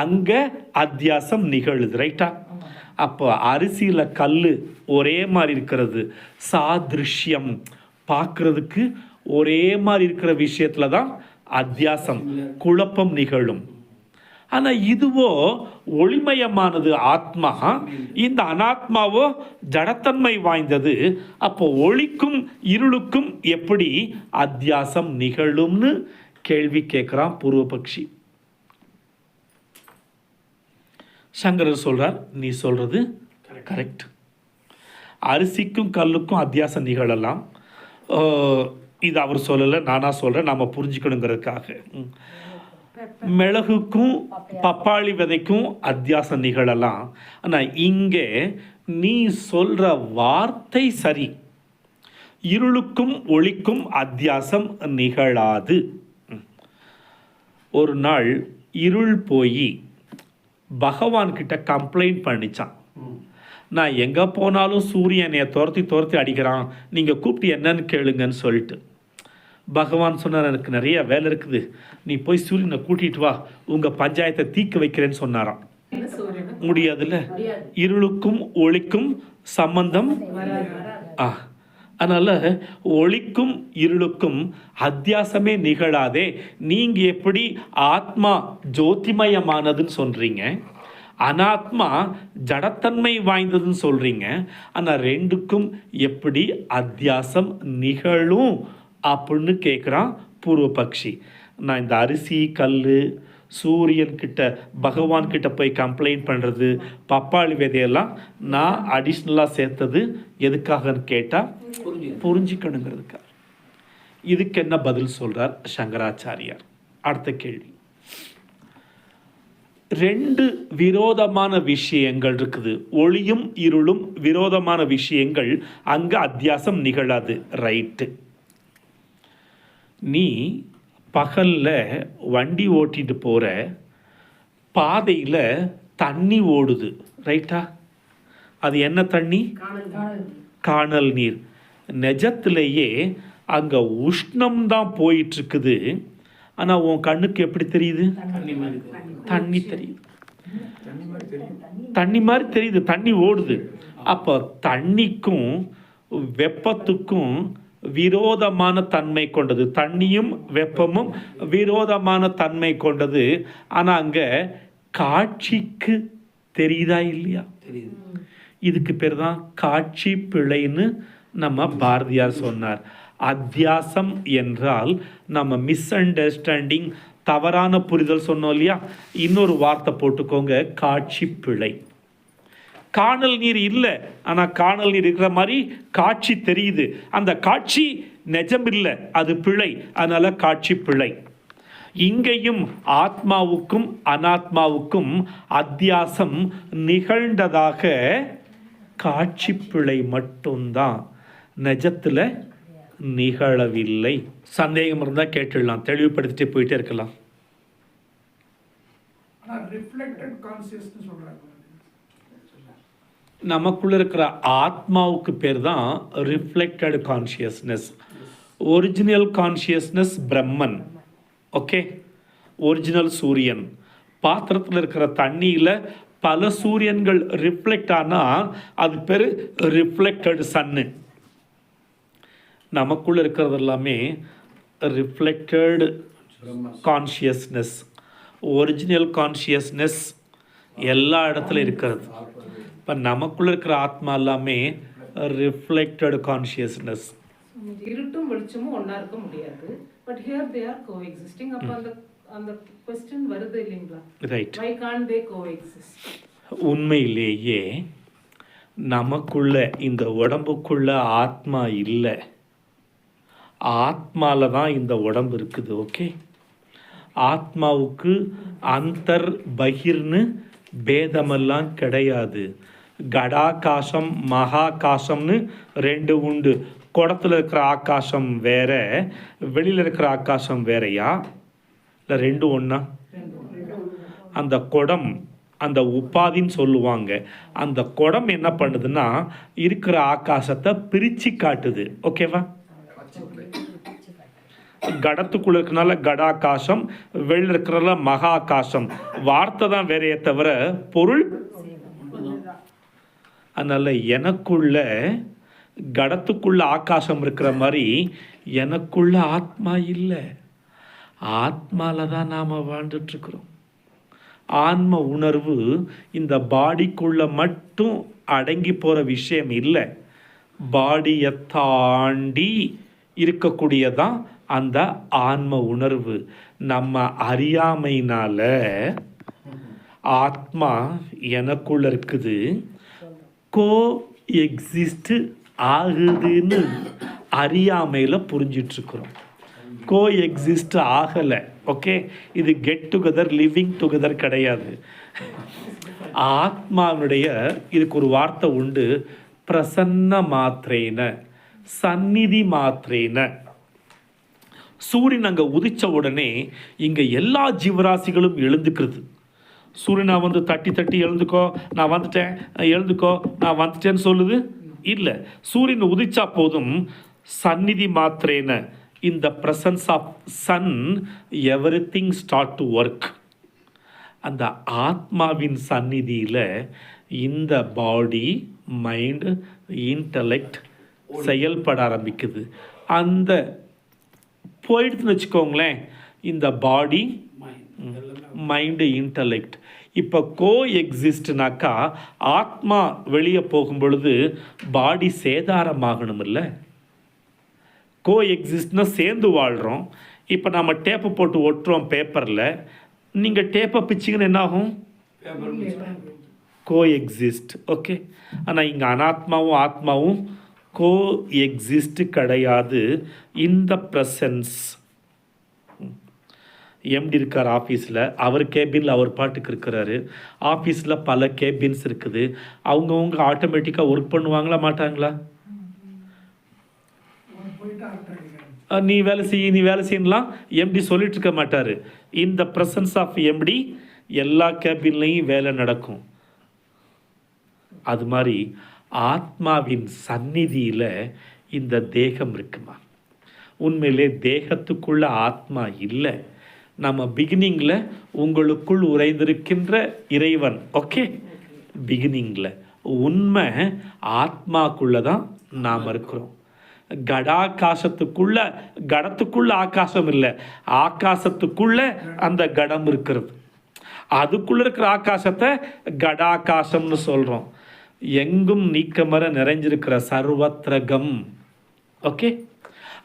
அங்கே அத்தியாசம் நிகழுது, ரைட்டா? அப்போ அரிசியில் கல் ஒரே மாதிரி இருக்கிறது, சாதிருஷ்யம், பார்க்குறதுக்கு ஒரே மாதிரி இருக்கிற விஷயத்தில் தான் அத்தியாசம், குழப்பம் நிகழும். ஆனால் இதுவோ ஒளிமயமானது ஆத்மா, இந்த அனாத்மாவோ ஜடத்தன்மை வாய்ந்தது. அப்போ ஒளிக்கும் இருளுக்கும் எப்படி அத்தியாசம் நிகழும்னு கேள்வி கேட்குறான் பூர்வபக்ஷி. சங்கரர் சொல்றார், நீ சொல்றது கரெக்ட். அரிசிக்கும் கல்லுக்கும் அத்தியாசம் நிகழலாம். இது அவர் சொல்லலை, நானா சொல்கிறேன், நாம் புரிஞ்சுக்கணுங்கிறதுக்காக. மிளகுக்கும் பப்பாளி விதைக்கும் அத்தியாசம் நிகழலாம். ஆனால் இங்கே நீ சொல்கிற வார்த்தை சரி, இருளுக்கும் ஒளிக்கும் அத்தியாசம் நிகழாது. ஒரு நாள் இருள் போய் பகவான்கிட்ட கம்ப்ளைண்ட் பண்ணிச்சான், நான் எங்கே போனாலும் சூரியனை துரத்தி அடிக்கிறான், நீங்கள் கூப்பிட்டு என்னன்னு கேளுங்கன்னு சொல்லிட்டு. பகவான் சொன்னார், எனக்கு நிறைய வேலை இருக்குது, நீ போய் சூரியனை கூட்டிகிட்டு வா, உங்கள் பஞ்சாயத்தை தீர்க்க வைக்கிறேன்னு சொன்னாராம். முடியாதுல்ல, இருளுக்கும் ஒளிக்கும் சம்பந்தம். அதனால் ஒளிக்கும் இருளுக்கும் அத்தியாசமே நிகழாதே. நீங்கள் எப்படி ஆத்மா ஜோதிமயமானதுன்னு சொல்கிறீங்க, அனாத்மா ஜடத்தன்மை வாய்ந்ததுன்னு சொல்கிறீங்க, ஆனால் ரெண்டுக்கும் எப்படி அத்தியாசம் நிகழும் அப்படின்னு கேட்குறான் பூர்வபக்ஷி. நான் இந்த அரிசி கல் சூரியன்கிட்ட பகவான்கிட்ட போய் கம்ப்ளைண்ட் பண்ணுறது, பப்பாளி விதையெல்லாம் நான் அடிஷ்னலாக சேர்த்தது எதுக்காகன்னு கேட்டால் புரிஞ்சிக்கணுங்கிறதுக்காக. இதுக்கு என்ன பதில் சொல்கிறார் சங்கராச்சாரியார்? அடுத்த கேள்வி, ரெண்டு விரோதமான விஷயங்கள் இருக்குது, ஒளியும் இருளும் விரோதமான விஷயங்கள், அங்கே அத்தியாசம் நிகழாது, ரைட்டு. நீ பகலில் வண்டி ஓட்டிட்டு போகிற பாதையில் தண்ணி ஓடுது, ரைட்டா? அது என்ன தண்ணி? காணல் நீர். நிஜத்திலேயே அங்கே உஷ்ணம்தான் போயிட்டுருக்குது, ஆனால் உன் கண்ணுக்கு எப்படி தெரியுது? தண்ணி தெரியுது, தண்ணி மாதிரி தெரியுது, தண்ணி ஓடுது. அப்போ தண்ணிக்கும் வெப்பத்துக்கும் விரோதமான தன்மை கொண்டது, தண்ணியும் வெப்பமும் விரோதமான தன்மை கொண்டது. ஆனால் அங்கே காட்சிக்கு தெரியுதா இல்லையா? இதுக்கு பேர் தான் காட்சி பிழைன்னு நம்ம பாரதியார் சொன்னார். அத்தியாசம் என்றால் நம்ம மிஸ் அண்டர்ஸ்டாண்டிங், தவறான புரிதல் சொன்னோம் இல்லையா, இன்னொரு வார்த்தை போட்டுக்கோங்க, காட்சி பிழை. காணல் நீர் இல்லை, ஆனால் காணல் நீர் இருக்கிற மாதிரி காட்சி தெரியுது, அந்த காட்சி நிஜம் இல்லை, அது பிழை, அதனால காட்சி பிழை. இங்கேயும் ஆத்மாவுக்கும் அனாத்மாவுக்கும் அத்தியாசம் நிகழ்ந்ததாக காட்சி பிழை மட்டும்தான், நிஜத்தில் நிகழவில்லை. சந்தேகம் இருந்தால் கேட்டுடலாம், தெளிவுபடுத்திட்டு போயிட்டே இருக்கலாம். நமக்குள்ள இருக்கிற ஆத்மாவுக்கு பேர் தான் ரிஃப்ளெக்டட் கான்ஷியஸ்னஸ். ஒரிஜினல் கான்ஷியஸ்னஸ் பிரம்மன், ஓகே, ஒரிஜினல் சூரியன். பாத்திரத்தில் இருக்கிற தண்ணியில் பல சூரியன்கள் ரிஃப்ளெக்ட் ஆனால் அது பேர் ரிஃப்ளெக்டட் சன்னு. நமக்குள்ள இருக்கிறது எல்லாமே ரிஃப்ளெக்டட் கான்ஷியஸ்னஸ். ஒரிஜினல் கான்ஷியஸ்னஸ் எல்லா இடத்துலையும் இருக்கிறது. இப்போ நமக்குள்ள இருக்கிற ஆத்மா எல்லாமே ரிஃப்ளெக்டட் கான்ஷியஸ்னஸ். இருட்டும் வெளிச்சமும் ஒண்ணா இருக்க முடியாது, பட் ஹியர் தே ஆர் கோஎக்ஸிஸ்டிங். அப்ப அந்த क्वेश्चन வருது இல்லீங்களா, right? why can't they coexist? உண்மையிலேயே நமக்குள்ள இந்த உடம்புக்குள்ள ஆத்மா இல்லை, ஆத்மால தான் இந்த உடம்பு இருக்குது, ஓகே? ஆத்மாவுக்கு அந்தர் பகிர்னு பேதமெல்லாம் கிடையாது. கடாகாசம் மகாகாசம்னு ரெண்டு உண்டு. குடத்தில் இருக்கிற ஆகாசம் வேற, வெளியில் இருக்கிற ஆகாசம் வேறையா, இல்லை ரெண்டும் ஒன்றா? அந்த குடம், அந்த உபாதின்னு சொல்லுவாங்க, அந்த குடம் என்ன பண்ணுதுன்னா இருக்கிற ஆகாசத்தை பிரித்து காட்டுது, ஓகேவா? கடத்துக்குள்ள இருக்கனால கடாகாசம், வெளியில் இருக்கிறனால மகாகாசம். வார்த்தை தான் வேறையே தவிர பொருள். அதனால எனக்குள்ள கடத்துக்குள்ள ஆகாசம் இருக்கிற மாதிரி எனக்குள்ள ஆத்மா இல்லை, ஆத்மால தான் நாம் வாழ்ந்துட்டுருக்குறோம். ஆன்ம உணர்வு இந்த பாடிக்குள்ள மட்டும் அடங்கி போகிற விஷயம் இல்லை, பாடியை தாண்டி இருக்கக்கூடியதான் அந்த ஆன்ம உணர்வு. நம்ம அறியாமையினால ஆத்மா எனக்குள்ள இருக்குது, கோ எக்ஸிஸ்ட் ஆகுதுன்னு அறியாமையில் புரிஞ்சிட்ருக்குறோம். கோ எக்ஸிஸ்ட் ஆகலை, ஓகே? இது கெட் டுகெதர் லிவிங் டுகெதர் கிடையாது. ஆத்மாவுடைய இதுக்கு ஒரு வார்த்தை உண்டு, பிரசன்ன மாத்திரேன, சந்நிதி மாத்திரேன. சூரியன் அங்கே உதிச்ச உடனே இங்கே எல்லா ஜீவராசிகளும் எழுந்துக்கிறது. சூரியனை வந்து தட்டி தட்டி எழுந்துக்கோ, நான் வந்துட்டேன், எழுந்துக்கோ, நான் வந்துட்டேன்னு சொல்லுது இல்லை. சூரியன் உதிச்சா போதும், சந்நிதி மாத்திரேன, in the presence of sun everything start to work. அந்த ஆத்மாவின் சந்நிதியில் இந்த பாடி மைண்ட் இன்டலெக்ட் செயல்பட ஆரம்பிக்குது. அந்த போயிடுதுன்னு வச்சுக்கோங்களேன், இந்த பாடி மைண்டு இன்டலெக்ட் இப்போ கோ எக்ஸிஸ்ட்னாக்கா ஆத்மா வெளியே போகும் பொழுது பாடி சேதாரமாகணும் இல்லை? கோ எக்ஸிஸ்ட்னா சேர்ந்து வாழ்கிறோம். இப்போ நம்ம டேப்பை போட்டு ஒட்டுறோம் பேப்பரில், நீங்கள் டேப்பை பிச்சிங்கன்னு என்ன ஆகும்? கோ எக்ஸிஸ்ட், ஓகே? ஆனால் இங்கே அனாத்மாவும் ஆத்மாவும் கோ எக்ஸிஸ்ட் கிடையாது. இந்த ப்ரெசன்ஸ் எம்டி இருக்கார் ஆஃபீஸில், அவர் கேபினில் அவர் பாட்டுக்கு இருக்கிறாரு. ஆஃபீஸில் பல கேபின்ஸ் இருக்குது, அவங்கவுங்க ஆட்டோமேட்டிக்காக ஒர்க் பண்ணுவாங்களா மாட்டாங்களா? நீ வேலை செய்ய, நீ வேலை செய்யலாம் எம்டி சொல்லிட்டு இருக்க மாட்டார். இந்த ப்ரெசன்ஸ் ஆஃப் எம்டி எல்லா கேபின்லையும் வேலை நடக்கும். அது மாதிரி ஆத்மாவின் சந்நிதியில் இந்த தேகம் இருக்குமா? உண்மையிலே தேகத்துக்குள்ள ஆத்மா இல்லை. நம்ம பிகினிங்கில் உங்களுக்குள் உறைந்திருக்கின்ற இறைவன், ஓகே? பிகினிங்கில் உண்மை ஆத்மாக்குள்ளே தான் நாம் இருக்கிறோம். கடாகாசத்துக்குள்ள, கடத்துக்குள்ள ஆகாசம் இல்லை, ஆகாசத்துக்குள்ள அந்த கடம் இருக்கிறது. அதுக்குள்ள இருக்கிற ஆகாசத்தை கடாகாசம்னு சொல்கிறோம். எங்கும் நீக்கமர நிறைஞ்சிருக்கிற சர்வத்ரகம், ஓகே?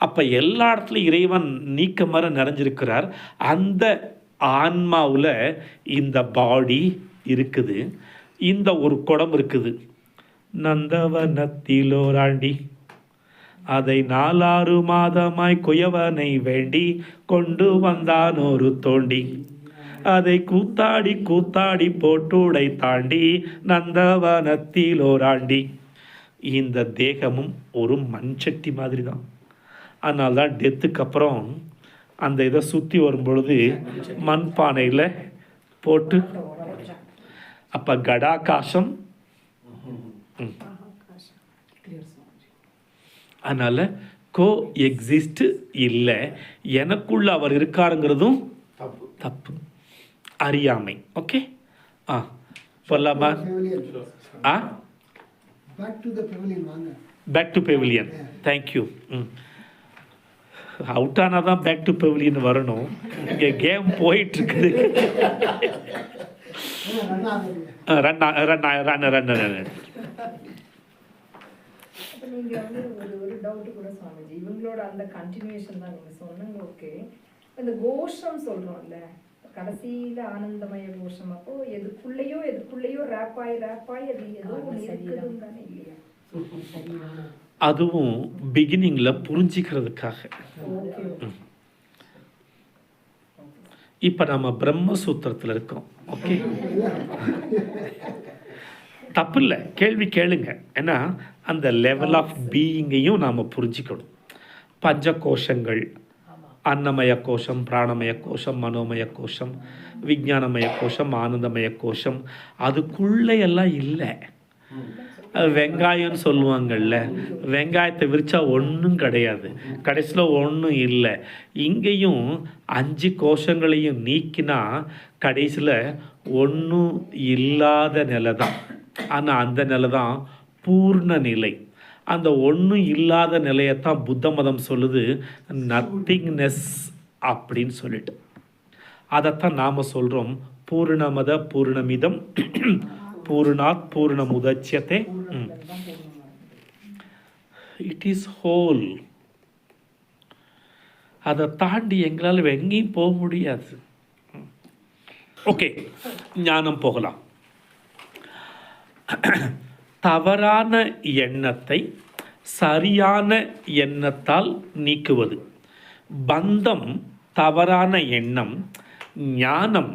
அப்போ எல்லா இடத்துலையும் இறைவன் நீக்கமர நிறைஞ்சிருக்கிறார். அந்த ஆன்மாவில் இந்த பாடி இருக்குது, இந்த ஒரு குடம் இருக்குது. நந்தவனத்திலோராண்டி அதை 4-6 மாதமாய் குயவனை வேண்டி கொண்டு வந்தான் ஒரு தோண்டி, அதை கூத்தாடி கூத்தாடி போட்டுடை தாண்டி நந்தவனத்திலோராண்டி. இந்த தேகமும் ஒரு மண்சட்டி மாதிரி தான். அதனால தான் டெத்துக்கு அப்புறம் அந்த இதை சுற்றி வரும்பொழுது மண்பானையில் போட்டு, அப்போ கடாகாசம். அதனால் கோ எக்ஸிஸ்ட் இல்லை, எனக்குள்ள அவர் இருக்காருங்கிறதும் தப்பு, அறியாமை. ஓகே, போலாமா? Back to pavilion. Thank you. Out ஆனால் தான் பேக் டு பெவிலியன் வரணும். இங்கே கேம் போயிட்டுருக்குது. நீங்க வந்து ஒரு டவுட் கூட சுவாமிஜி, இவங்களோட அந்த கண்டினியூஷன் தான் நீங்க சொன்னீங்க. ஓகே, இந்த கோஷம் சொல்றோம்ல, கடைசியில ஆனந்தமய கோஷம், அப்போ எதுக்குள்ளேயோ ரேப்பாய் அது ஏதோ ஒன்று இருக்குதுன்னு தானே இல்லையா? அதுவும் பிகினிங்கில் புரிஞ்சிக்கிறதுக்காக. இப்போ நம்ம பிரம்மசூத்திரத்தில் இருக்கோம். ஓகே, தப்பு இல்லை, கேள்வி கேளுங்க. ஏன்னா அந்த லெவல் ஆஃப் பீயிங்கையும் நாம் புரிஞ்சிக்கணும். பஞ்ச கோஷங்கள், அன்னமய கோஷம், பிராணமய கோஷம், மனோமய கோஷம், விஞ்ஞானமய கோஷம், ஆனந்தமய கோஷம், அதுக்குள்ளே எல்லாம் இல்லை. வெங்காயம்னு சொல்லுவாங்கள்ல, வெங்காயத்தை விரிச்சா ஒன்றும் கிடையாது, கடைசியில் ஒன்றும் இல்லை. இங்கேயும் 5 கோஷங்களையும் நீக்கினா கடைசியில் ஒன்றும் இல்லாத நிலை தான். ஆனால் அந்த நிலை தான் பூர்ண நிலை. அந்த ஒன்றும் இல்லாத நிலையத்தான் புத்த மதம் சொல்லுது நத்திங்னஸ் அப்படின்னு சொல்லிட்டு. அதைத்தான் நாம் சொல்கிறோம் பூர்ணமத பூர்ணமிதம் பூர்ணாத் பூர்ணமுதச்யதே. It is whole. அதை தாண்டி எங்களால் எங்கேயும் போக முடியாது. ஓகே, ஞானம் போகலாம். தவறான எண்ணத்தை சரியான எண்ணத்தால் நீக்குவது. பந்தம் தவறான எண்ணம், ஞானம்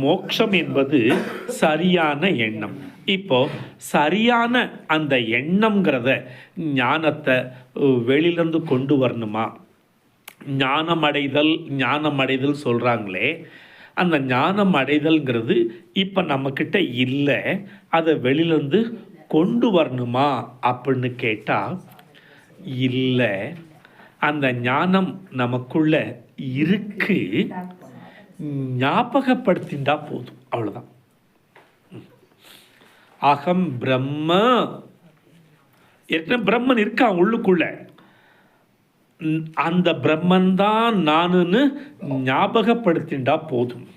மோட்சம் என்பது சரியான எண்ணம். இப்போ சரியான அந்த எண்ணம்ங்கிறத ஞானத்தை வெளியிலேருந்து கொண்டு வரணுமா? ஞானம் அடைதல் சொல்கிறாங்களே, அந்த ஞானம் அடைதல்ங்கிறது இப்போ நம்மக்கிட்ட இல்லை, அதை வெளியிலேருந்து கொண்டு வரணுமா அப்படின்னு கேட்டால் இல்லை. அந்த ஞானம் நமக்குள்ள இருக்கு, ஞாபகப்படுத்திண்டா போதும், அவ்வளோதான். அகம் பிரம்ம, ஏற்கனவே பிரம்மன் இருக்கான் உள்ளுக்குள்ள, அந்த பிரம்மன் தான் நானுன்னு ஞாபகப்படுத்திண்டா போதும்.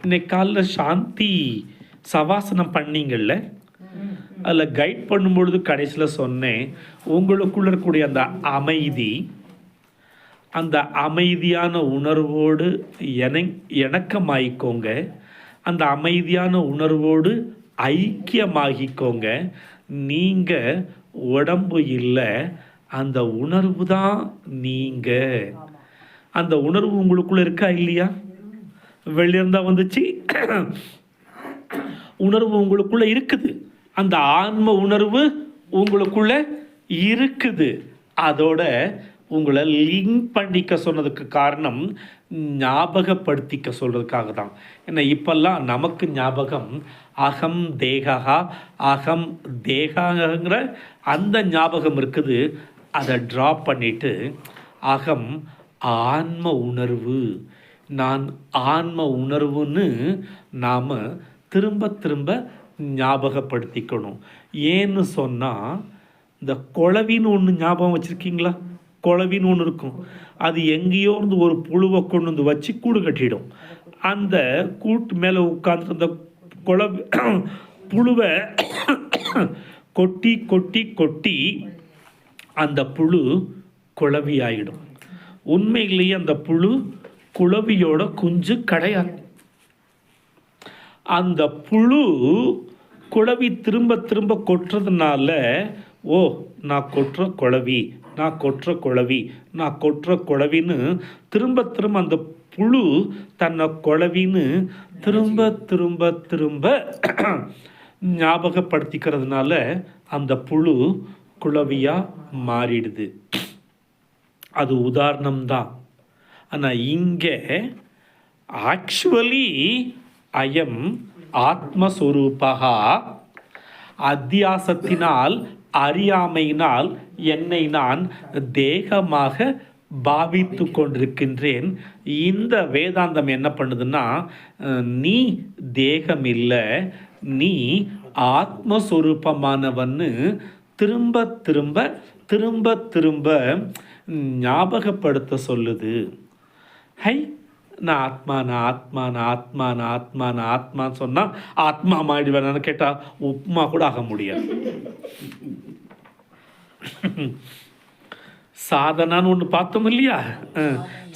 இன்னைக்கு காலைல சாந்தி சவாசனம் பண்ணீங்கள்ல, அதில் கைட் பண்ணும்பொழுது கடைசியில் சொன்னேன், உங்களுக்குள்ள இருக்கக்கூடிய அந்த அமைதி, அந்த அமைதியான உணர்வோடு இணக்கமாகிக்கோங்க, அந்த அமைதியான உணர்வோடு ஐக்கியமாகிக்கோங்க. நீங்கள் உடம்பு இல்லை, அந்த உணர்வு தான் நீங்கள். அந்த உணர்வு உங்களுக்குள்ளே இருக்கா இல்லையா? வெளியிருந்தா வந்துச்சு, உணர்வு உங்களுக்குள்ளே இருக்குது, அந்த ஆன்ம உணர்வு உங்களுக்குள்ளே இருக்குது. அதோட உங்களை லிங்க் பண்ணிக்க சொன்னதுக்கு காரணம் ஞாபகப்படுத்திக்க சொல்கிறதுக்காக தான். ஏன்னா இப்போல்லாம் நமக்கு ஞாபகம் அகம் தேகா, அகம் தேகாங்கிற அந்த ஞாபகம் இருக்குது. அதை ட்ராப் பண்ணிவிட்டு அகம் ஆன்ம உணர்வு, நான் ஆன்ம உணர்வுன்னு நாம் திரும்ப திரும்ப ஞாபகப்படுத்திக்கணும். ஏன்னு சொன்னால், இந்த குளவின்னு ஒன்று ஞாபகம் வச்சுருக்கீங்களா? குளவின்னு ஒன்று இருக்கும், அது எங்கேயோ இருந்து ஒரு புழுவை கொண்டு வந்து வச்சு கூடு கட்டிடும். அந்த கூட்டு மேலே உட்காந்து அந்த புழுவை கொட்டி கொட்டி கொட்டி அந்த புழு குளவி ஆயிடும். உண்மையிலேயே அந்த புழு குளவியோட குஞ்சு கிடையாது. அந்த புழு குளவி திரும்ப திரும்ப கொட்டுறதுனால, ஓ நான் கொட்டுற குளவி, நான் கொட்டுற குளவி, நான் கொட்டுற குளவின்னு திரும்ப திரும்ப அந்த புழு தன்னை குளவின்னு திரும்ப திரும்ப திரும்ப ஞாபகப்படுத்திக்கிறதுனால அந்த புழு குளவியாக மாறிடுது. அது உதாரணம்தான். ஆனால் இங்கே ஆக்சுவலி அயம் ஆத்மஸ்வரூபகா, அத்தியாசத்தினால் அறியாமையினால் என்னை நான் தேகமாக பாவித்து கொண்டிருக்கின்றேன். இந்த வேதாந்தம் என்ன பண்ணுதுன்னா, நீ தேகம் இல்லை, நீ ஆத்மஸ்வரூபமானவன்னு திரும்ப திரும்ப திரும்ப திரும்ப ஞாபகப்படுத்த சொல்லுது. ஹை, நான் ஆத்மா, நான் ஆத்மா, நான் ஆத்மா, நான் ஆத்மா, நான் ஆத்மான்னு சொன்னால் ஆத்மா மாறிடுவேன்னு கேட்டால் உப்மா கூட ஆக முடியாது. சாதனான்னு ஒன்று பார்த்தோம் இல்லையா?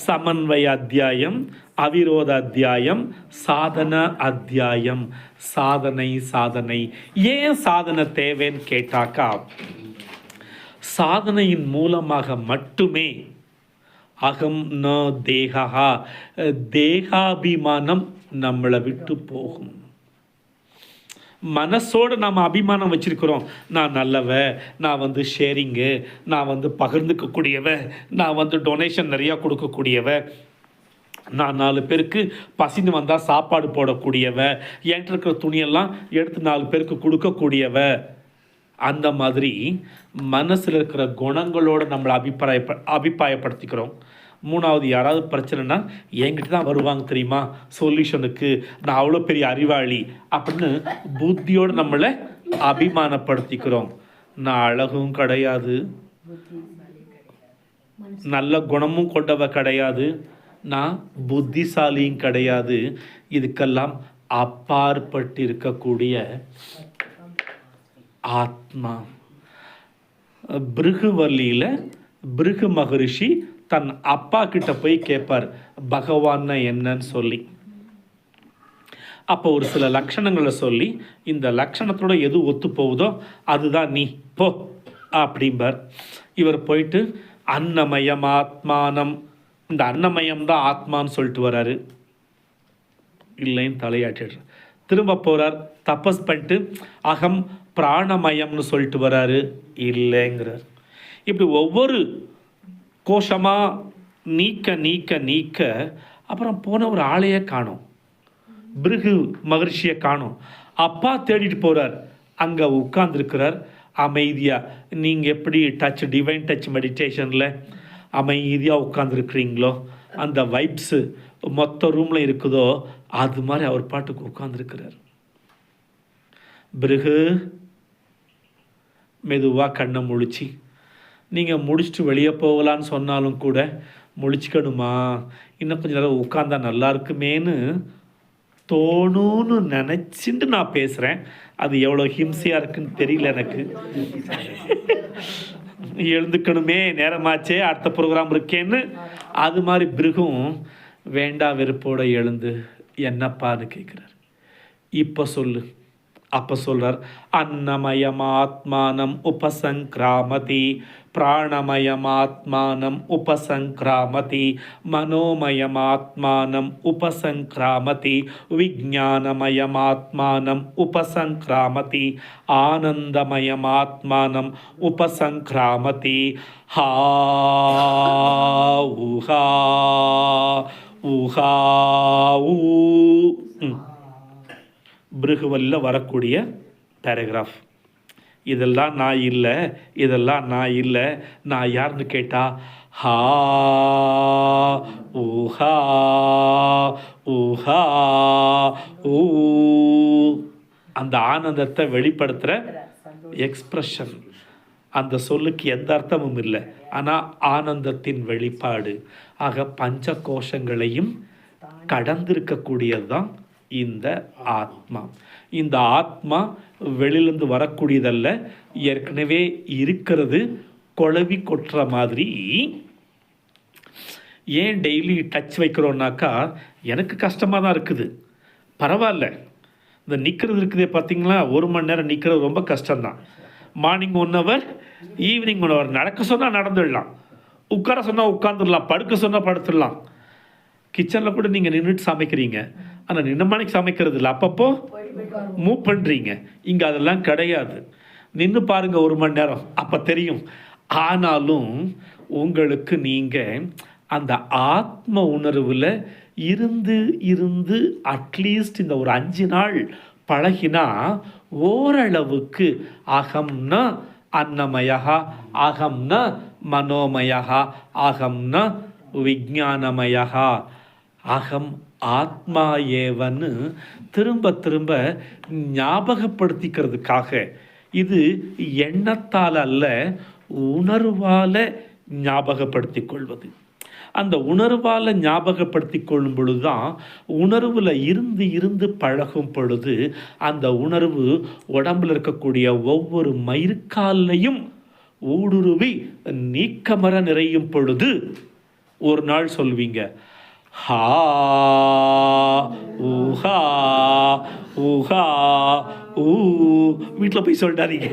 சமன்வய அத்தியாயம், அவிரோத அத்தியாயம், சாதன அத்தியாயம். சாதனை சாதனை ஏன் சாதனை தேவைன்னு கேட்டாக்கா, சாதனையின் மூலமாக மட்டுமே அகம் ந தேகா, தேகாபிமானம் நம்மளை விட்டு போகும். மனசோடு நாம் அபிமானம் வச்சிருக்கிறோம். நான் நல்லவ, நான் ஷேரிங்கு, நான் பகிர்ந்துக்கக்கூடியவ, நான் டொனேஷன் நிறையா கொடுக்கக்கூடியவ, நான் 4 பேருக்கு பசின்னு வந்தால் சாப்பாடு போடக்கூடியவ, என்கிட்ட இருக்கிற துணியெல்லாம் எடுத்து 4 பேருக்கு கொடுக்கக்கூடியவ. அந்த மாதிரி மனசில் இருக்கிற குணங்களோடு நம்மளை அபிப்பிராயப்படுத்திக்கிறோம். 3வது, யாராவது பிரச்சனைனா என்கிட்ட தான் வருவாங்க தெரியுமா சொல்யூஷனுக்கு, நான் அவ்வளோ பெரிய அறிவாளி அப்படின்னு புத்தியோடு நம்மளை அபிமானப்படுத்திக்கிறோம். நான் அழகும் கிடையாது, நல்ல குணமும் கொண்டவ கிடையாது, நான் புத்திசாலியும் கிடையாது. இதுக்கெல்லாம் அப்பாற்பட்டு இருக்கக்கூடிய ஆத்மா. பிருகுவல்லியில் பிருகு மகரிஷி தன் அப்பா கிட்ட போய் கேட்பார் பகவான் என்னன்னு சொல்லி. அப்போ ஒரு சில லட்சணங்களை சொல்லி, இந்த லட்சணத்தோட எது ஒத்து போகுதோ அதுதான் நீ போ அப்படிம்பார். இவர் போயிட்டு அன்னமயம் ஆத்மானம், இந்த அன்னமயம் தான் ஆத்மான்னு சொல்லிட்டு வர்றாரு. இல்லைன்னு தலையாட்டிடுறார். திரும்ப போகிறார், தபஸ் பண்ணிட்டு அகம் பிராணமயம்னு சொல்லிட்டு வர்றாரு. இல்லைங்கிறார். இப்படி ஒவ்வொரு கோஷமாக நீக்க நீக்க நீக்க அப்புறம் போன ஒரு ஆளையே காணோம், பிருகு மகர்ஷியை காணோம். அப்பா தேடிட்டு போகிறார், அங்கே உட்கார்ந்துருக்கிறார் அமைதியாக. நீங்கள் எப்படி டிவைன் டச் மெடிடேஷனில் அமைதியாக உட்காந்துருக்குறீங்களோ, அந்த வைப்ஸு மொத்த ரூமில் இருக்குதோ, அது மாதிரி அவர் பாட்டுக்கு உட்காந்துருக்கிறார். பிறகு மெதுவாக கண்ணை முழிச்சு, நீங்கள் முடிச்சுட்டு வெளியே போகலான்னு சொன்னாலும் கூட முழிச்சுக்கணுமா, இன்னும் கொஞ்சம் நேரம் உட்காந்தா நல்லா இருக்குமேன்னு தோணுன்னு நினச்சிட்டு நான் பேசுகிறேன். அது எவ்வளோ ஹிம்சையாக இருக்குன்னு தெரியல எனக்கு. எழுந்துக்கணுமே, நேரமாச்சே, அடுத்த ப்ரோக்ராம் இருக்கேன்னு. அது மாதிரி பிருகும் வேண்டா வெறுப்போடு எழுந்து என்னப்பான்னு கேட்குறார். இப்போ சொல்லு. அப்போ சொல்கிறார், அன்னமயமாத்மானம் உபசங்கிராமதி, பிராணமயமாத்மானம் உபசங்கிராமதி, மனோமயமாத்மானம் உபசங்கிராமதி, விஜானமயமாத்மானம் உபசங்கிராமதி, ஆனந்தமயமாத்மானம் உபசங்கிராமதி. ஹா ஊஹா ஊஹா ஊ. பிருகுவல்ல வரக்கூடிய பேராகிராஃப். இதெல்லாம் நான் இல்லை, இதெல்லாம் நான் இல்லை, நான் யாருன்னு கேட்டா ஹா ஊஹா ஊஹா ஊ. அந்த ஆனந்தத்தை வெளிப்படுத்துகிற எக்ஸ்பிரஷன். அந்த சொல்லுக்கு எந்த அர்த்தமும் இல்லை, ஆனால் ஆனந்தத்தின் வெளிப்பாடு. ஆக பஞ்ச கோஷங்களையும் கடந்திருக்கக்கூடியது தான் இந்த ஆத்மா. இந்த ஆத்மா வெளியிலேருந்து வரக்கூடியதல்ல, ஏற்கனவே இருக்கிறது, குழவி கொட்டுற மாதிரி ஏன் டெய்லி டச் வைக்கிறோன்னாக்கா எனக்கு கஷ்டமாக தான் இருக்குது, பரவாயில்ல. இந்த நிற்கிறது இருக்குதே பார்த்தீங்களா, 1 மணி நேரம் நிற்கிறது ரொம்ப கஷ்டம்தான். Morning 1 hour, evening 1 hour. நடக்க சொன்னால் நடந்துடலாம், உட்கார சொன்னால் உட்காந்துடலாம், படுக்க சொன்னால் படுத்துடலாம். கிச்சனில் கூட நீங்கள் நின்றுட்டு சமைக்கிறீங்க, ஆனால் நின்ன மணிக்கு சமைக்கிறது இல்லை, அப்பப்போ மூவ் பண்ணுறீங்க. இங்கே அதெல்லாம் கிடையாது. நின்று பாருங்கள் 1 மணி நேரம், அப்போ தெரியும். ஆனாலும் உங்களுக்கு நீங்கள் அந்த ஆத்ம உணர்வில் இருந்து இருந்து அட்லீஸ்ட் இந்த ஒரு 5 நாள் பழகினா ஓரளவுக்கு அகம்னா அன்னமயா, அகம்னா மனோமயா, அகம்னா விஞ்ஞானமயா, அகம் ஆத்மா ஏவன்னு திரும்ப திரும்ப ஞாபகப்படுத்திக்கிறதுக்காக. இது எண்ணத்தால் அல்ல, உணர்வால் ஞாபகப்படுத்தி கொள்வது. அந்த உணர்வால் ஞாபகப்படுத்தி கொள்ளும் பொழுது தான், உணர்வில் இருந்து இருந்து பழகும் பொழுது அந்த உணர்வு உடம்பில் இருக்கக்கூடிய ஒவ்வொரு மயிர்காலையும் ஊடுருவி நீக்கமர நிறையும் பொழுது ஒரு நாள் சொல்வீங்க, ஹா ஊஹா ஊஹா ஊ. வீட்டில் போய் சொல்லிட்டாதீங்க.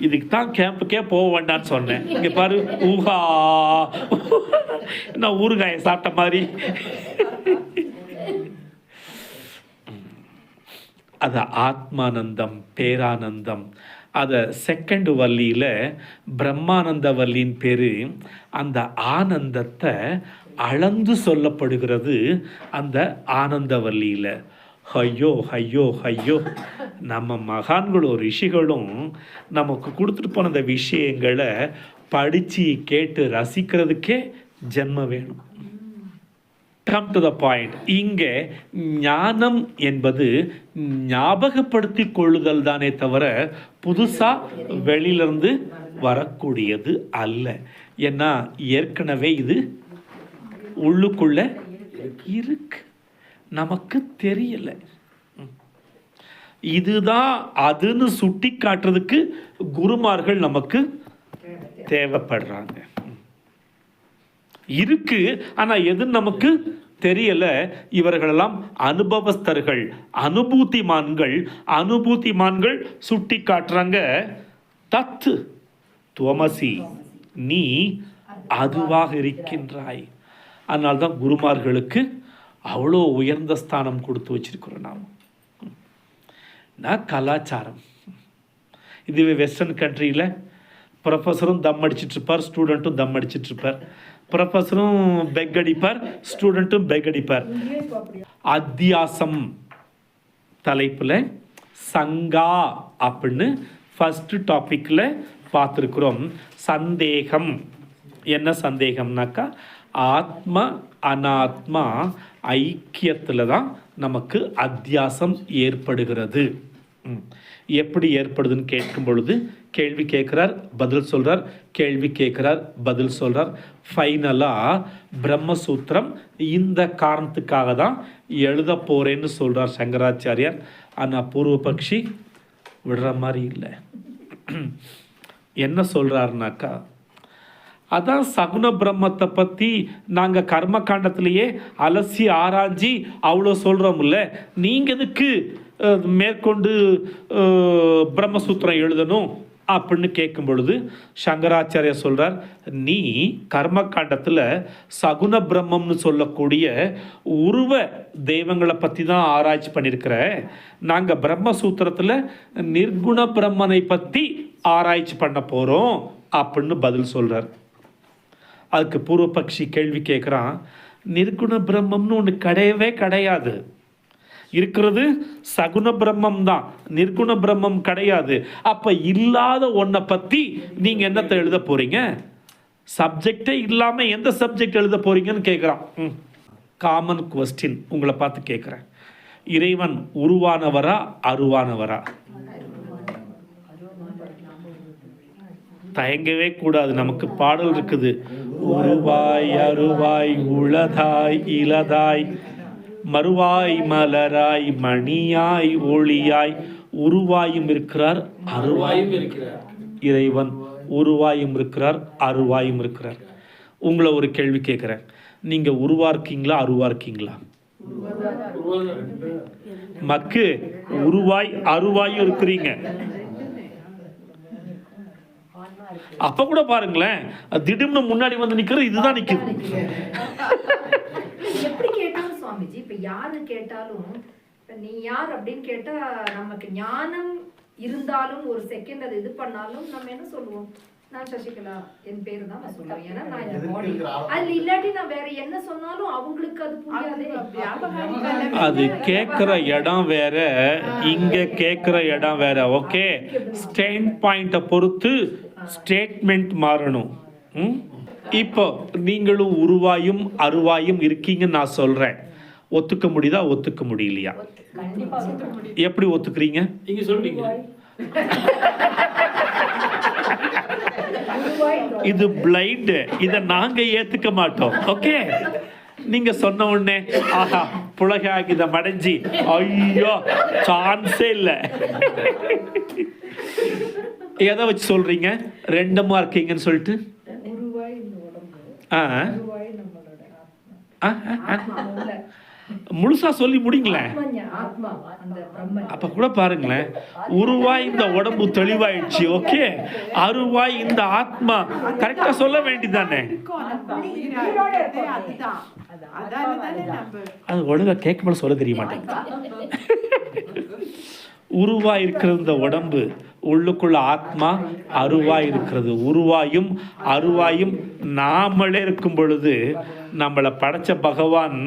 இதுக்கு தான் கேம்புக்கே போக வேண்டான்னு சொன்னேன். இங்கே பாரு, ஊஹா, நான் ஊறுகாயை சாப்பிட்ட மாதிரி. அது ஆத்மானந்தம், பேரானந்தம். அதை செகண்ட் வள்ளியில் பிரம்மானந்த வள்ளியின் பேர். அந்த ஆனந்தத்தை அளந்து சொல்லப்படுகிறது அந்த ஆனந்த வள்ளியில். ஐயோ ஐயோ ஐயோ, நம்ம மகான்களும் ரிஷிகளும் நமக்கு கொடுத்துட்டு போன அந்த விஷயங்களை படித்து கேட்டு ரசிக்கிறதுக்கே ஜென்மம் வேணும். Come to the point. இங்கே ஞானம் என்பது ஞாபகப்படுத்தி கொள்ளுதல் தானே தவிர புதுசாக வெளியிலிருந்து வரக்கூடியது அல்ல. ஏன்னா ஏற்கனவே இது உள்ளுக்குள்ள இருக்கு, நமக்கு தெரியல. இதுதான் அதுன்னு சுட்டி காட்டுறதுக்கு குருமார்கள் நமக்கு தேவைப்படுறாங்க. இருக்கு, ஆனா எது நமக்கு தெரியல. இவர்களெல்லாம் அனுபவஸ்தர்கள், அனுபூதிமான்கள். அனுபூதிமான்கள் சுட்டி காட்டுறாங்க, தத்து துவமசி, நீ அதுவாக இருக்கின்றாய். அதனால்தான் குருமார்களுக்கு அவ்வளோ உயர்ந்த ஸ்தானம் கொடுத்து வச்சிருக்கிறோம் நாம். கலாச்சாரம் இதுவே வெஸ்டர்ன் கண்ட்ரியில் ப்ரொஃபஸரும் தம் அடிச்சிட்ருப்பார், ஸ்டூடெண்ட்டும் தம் அடிச்சிட்ருப்பார். ப்ரொஃபஸரும் பெக் அடிப்பார், ஸ்டூடெண்ட்டும் பெக் அடிப்பார். அத்தியாசம் தலைப்பில் சங்கா அப்படின்னு ஃபர்ஸ்ட் டாப்பிக்கில் பார்த்துருக்குறோம். சந்தேகம். என்ன சந்தேகம்னாக்கா, ஆத்ம அனாத்மா ஐக்கியத்தில் தான் நமக்கு அத்தியாசம் ஏற்படுகிறது. எப்படி ஏற்படுதுன்னு கேட்கும் பொழுது கேள்வி கேட்குறார், பதில் சொல்கிறார், கேள்வி கேட்குறார், பதில் சொல்கிறார். ஃபைனலாக பிரம்மசூத்திரம் இந்த காரணத்துக்காக தான் எழுத போகிறேன்னு சொல்கிறார் சங்கராச்சாரியார். ஆனால் பூர்வபக்ஷி விடுற மாதிரி இல்லை. என்ன சொல்கிறாருனாக்கா, அதான் சகுன பிரம்மத்தை பற்றி நாங்கள் கர்ம காண்டத்திலேயே அலசி ஆராய்ச்சி அவ்வளோ சொல்கிறோம்ல, நீங்கள் எதுக்கு மேற்கொண்டு பிரம்மசூத்திரம் எழுதணும் அப்படின்னு கேட்கும் பொழுது சங்கராச்சாரியர் சொல்கிறார், நீ கர்ம காண்டத்தில் சகுன பிரம்மம்னு சொல்லக்கூடிய உருவ தெய்வங்களை பற்றி தான் ஆராய்ச்சி பண்ணியிருக்கிற. நாங்கள் பிரம்மசூத்திரத்தில் நிர்குண பிரம்மனை பற்றி ஆராய்ச்சி பண்ண போகிறோம் அப்படின்னு பதில் சொல்கிறார். அதுக்கு பூர்வபக்ஷி கேள்வி கேட்குறான், நிர்குண பிரம்மம்னு ஒன்று கிடையவே கிடையாது, இருக்கிறது சகுன பிரம்மம் தான், நிர்குண பிரம்மம் கிடையாது. அப்போ இல்லாத ஒன்றை பற்றி நீங்கள் என்னத்தை எழுத போகிறீங்க? சப்ஜெக்டே இல்லாமல் எந்த சப்ஜெக்ட் எழுத போகிறீங்கன்னு கேட்குறான். காமன் கொஸ்டின் உங்களை பார்த்து கேட்குறேன், இறைவன் உருவானவரா அருவானவரா? தயங்கவே கூடாது, நமக்கு பாடல் இருக்குது, உருவாய் அருவாய் உளதாய் இலதாய் மறுவாய் மலராய் மணியாய் ஒளியாய் உருவாயும் இருக்கிறார், அருவாயும் இருக்கிறார். இறைவன் உருவாயும் இருக்கிறார், அருவாயும் இருக்கிறார். உங்களை ஒரு கேள்வி கேட்குறேன், நீங்க உருவா இருக்கீங்களா, அருவா இருக்கீங்களா? மக்கு உருவாய் அருவாயும் இருக்கிறீங்க. அப்ப கூட பாருங்களேன், திடீர்னு முன்னாடி வந்து நிக்கிறது இதுதான் நிக்குது. எப்படி கேட்டாலும் சுவாமிஜி, இப்ப யாரு கேட்டாலும் நீ யார் அப்படின்னு கேட்டா நமக்கு ஞானம் இருந்தாலும் ஒரு செகண்ட் அது இது பண்ணாலும் நம்ம என்ன சொல்லுவோம், நான் சசிகலா, என் பேரு தான் நான் சொல்லுவேன். ஏன்னா நான் இந்த பாடி அது இல்லாட்டி நான் வேற என்ன சொன்னாலும் அவங்களுக்கு அது புரியாதே. அது கேட்குற இடம் வேற, இங்க கேட்குற இடம் வேற. ஓகே, ஸ்டாண்ட் பாயிண்ட்டை பொறுத்து ஸ்டேட்மெண்ட் மாறணும். இப்போ நீங்களும் உருவாயும் அருவாயும் இருக்கீங்கன்னு நான் சொல்றேன். ஒத்துக்க முடியுதா, ஒத்துக்க முடியலையா? எப்படி ஒத்துக்கிறீங்க? நீங்க சொல்றீங்க இது பிளைண்ட், இதை நாங்க ஏத்துக்க மாட்டோம். ஓகே, நீங்க சொன்ன உடனே ஆஹா புலகாகித மடைஞ்சி ஐயோ சான்ஸே இல்லை. எதை வச்சு சொல்றீங்க ரெண்டுமா இருக்கீங்கன்னு சொல்லிட்டு? முழுசா சொல்லி முடிங்களேன். அப்ப கூட பாருங்களேன், உருவாய் இந்த உடம்பு தெளிவாயிடுச்சு. ஓகே, அருவாய் இந்த ஆத்மா கரெக்டா சொல்ல வேண்டியதானே? அது ஒழுங்கா கேட்க சொல்ல தெரிய மாட்டேங்குது. உருவாய் இருக்கிறது இந்த உடம்பு, உள்ளுக்குள்ள ஆத்மா அருவாய் இருக்கிறது. உருவாயும் அருவாயும் நாமளே இருக்கும் பொழுது நம்மளை படைச்ச பகவான்.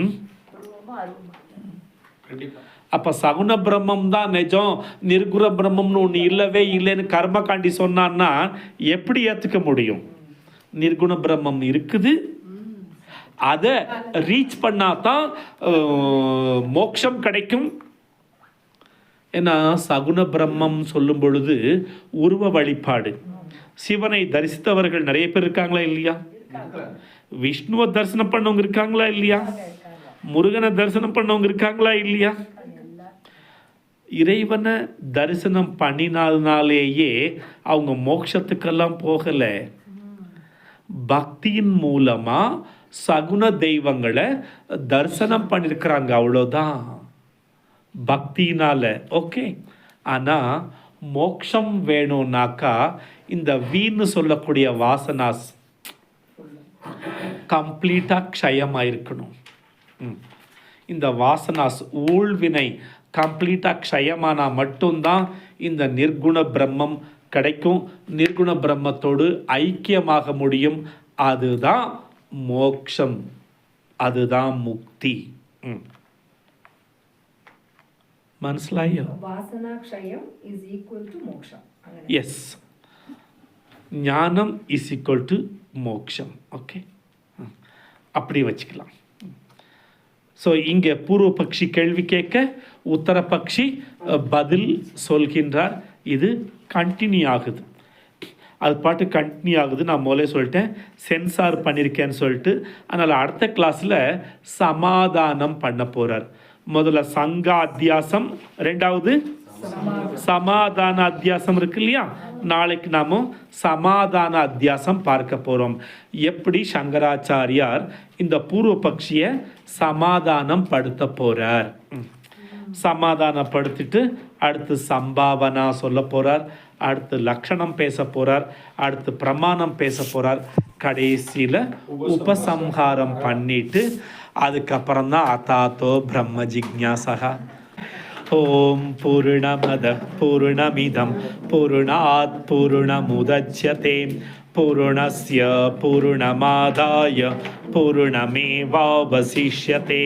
அப்ப சகுன பிரம்மம் தான் நிஜம், நிர்குண பிரம்மம்னு ஒண்ணு இல்லவே இல்லைன்னு கர்மகாண்டி சொன்னான்னா எப்படி ஏத்துக்க முடியும்? நிர்குண பிரம்மம் இருக்குது, அதை ரீச் பண்ணாதான் மோட்சம் கிடைக்கும். ஏன்னா சகுன பிரம்மம் சொல்லும் பொழுது உருவ வழிபாடு. சிவனை தரிசித்தவர்கள் நிறைய பேர் இருக்காங்களா இல்லையா? விஷ்ணுவை தரிசனம் பண்ணவங்க இருக்காங்களா இல்லையா? முருகனை தரிசனம் பண்ணவங்க இருக்காங்களா இல்லையா? இறைவனை தரிசனம் பண்ணினாலேயே அவங்க மோட்சத்துக்கெல்லாம் போகல. பக்தியின் மூலமா சகுன தெய்வங்களை தரிசனம் பண்ணிருக்கிறாங்க, அவ்வளோதான், பக்தினால. ஓகே, ஆனா மோட்சம் வேணும்னாக்கா இந்த வீணு சொல்லக்கூடிய வாசனாஸ் கம்ப்ளீட்டா க்ஷயமாயிருக்கணும். இந்த வாசனாஸ் ஊழ்வினை கம்ப்ளீட்டா க்ஷயமானா மட்டும்தான் இந்த நிர்குண பிரம்மம் கிடைக்கும். நிர்குண பிரம்மத்தோடு ஐக்கியமாக முடியும். அதுதான் மோக்ஷம், அதுதான் முக்தி. മനസ്സിലായോ? വാസനാക്ഷയം is equal to മോക്ഷം. യെസ്, ஞானம் இஸ் ஈக்குவல் டு மோக்ஷம். ஓகே, அப்படி வச்சுக்கலாம். ஸோ இங்கே பூர்வ பக்ஷி கேள்வி கேட்க உத்தர பக்ஷி பதில் சொல்கின்றார். இது கண்டினியூ ஆகுது, அது பாட்டு கண்டினியூ ஆகுது. நான் முதலே சொல்லிட்டேன் சென்சார் பண்ணியிருக்கேன்னு சொல்லிட்டு. அதனால் அடுத்த கிளாஸில் சமாதானம் பண்ண போகிறார். முதல்ல சங்க அத்தியாசம், ரெண்டாவது சமாதான அத்தியாசம் இருக்கு இல்லையா? நாளைக்கு நாம சமாதான அத்தியாசம் பார்க்க போறோம். எப்படி சங்கராச்சாரியார் இந்த பூர்வ பக்ஷிய சமாதானம் படுத்த போறார். சமாதானப்படுத்திட்டு அடுத்து சம்பாவனா சொல்ல போறார், அடுத்து லட்சணம் பேச போறார், அடுத்து பிரமாணம் பேச போறார், கடைசியில உபசம்ஹாரம் பண்ணிட்டு அதுக்கப்புறம் தான் அதாத்தோ பிரம்ம ஜிக்ஞாசா. ஓம் பூர்ணமத பூர்ணமிதம் பூர்ணாத் பூர்ணமுதச்யதே பூர்ணஸ்ய பூர்ணமாதாய பூர்ணமேவாவசிஷ்யதே.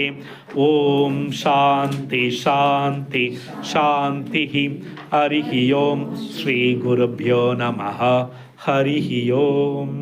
ஓம் சாந்தி சாந்தி சாந்தி. ஹரிஹி ஓம். ஸ்ரீ குருப்யோ நமஹ. ஹரிஹி ஓம்.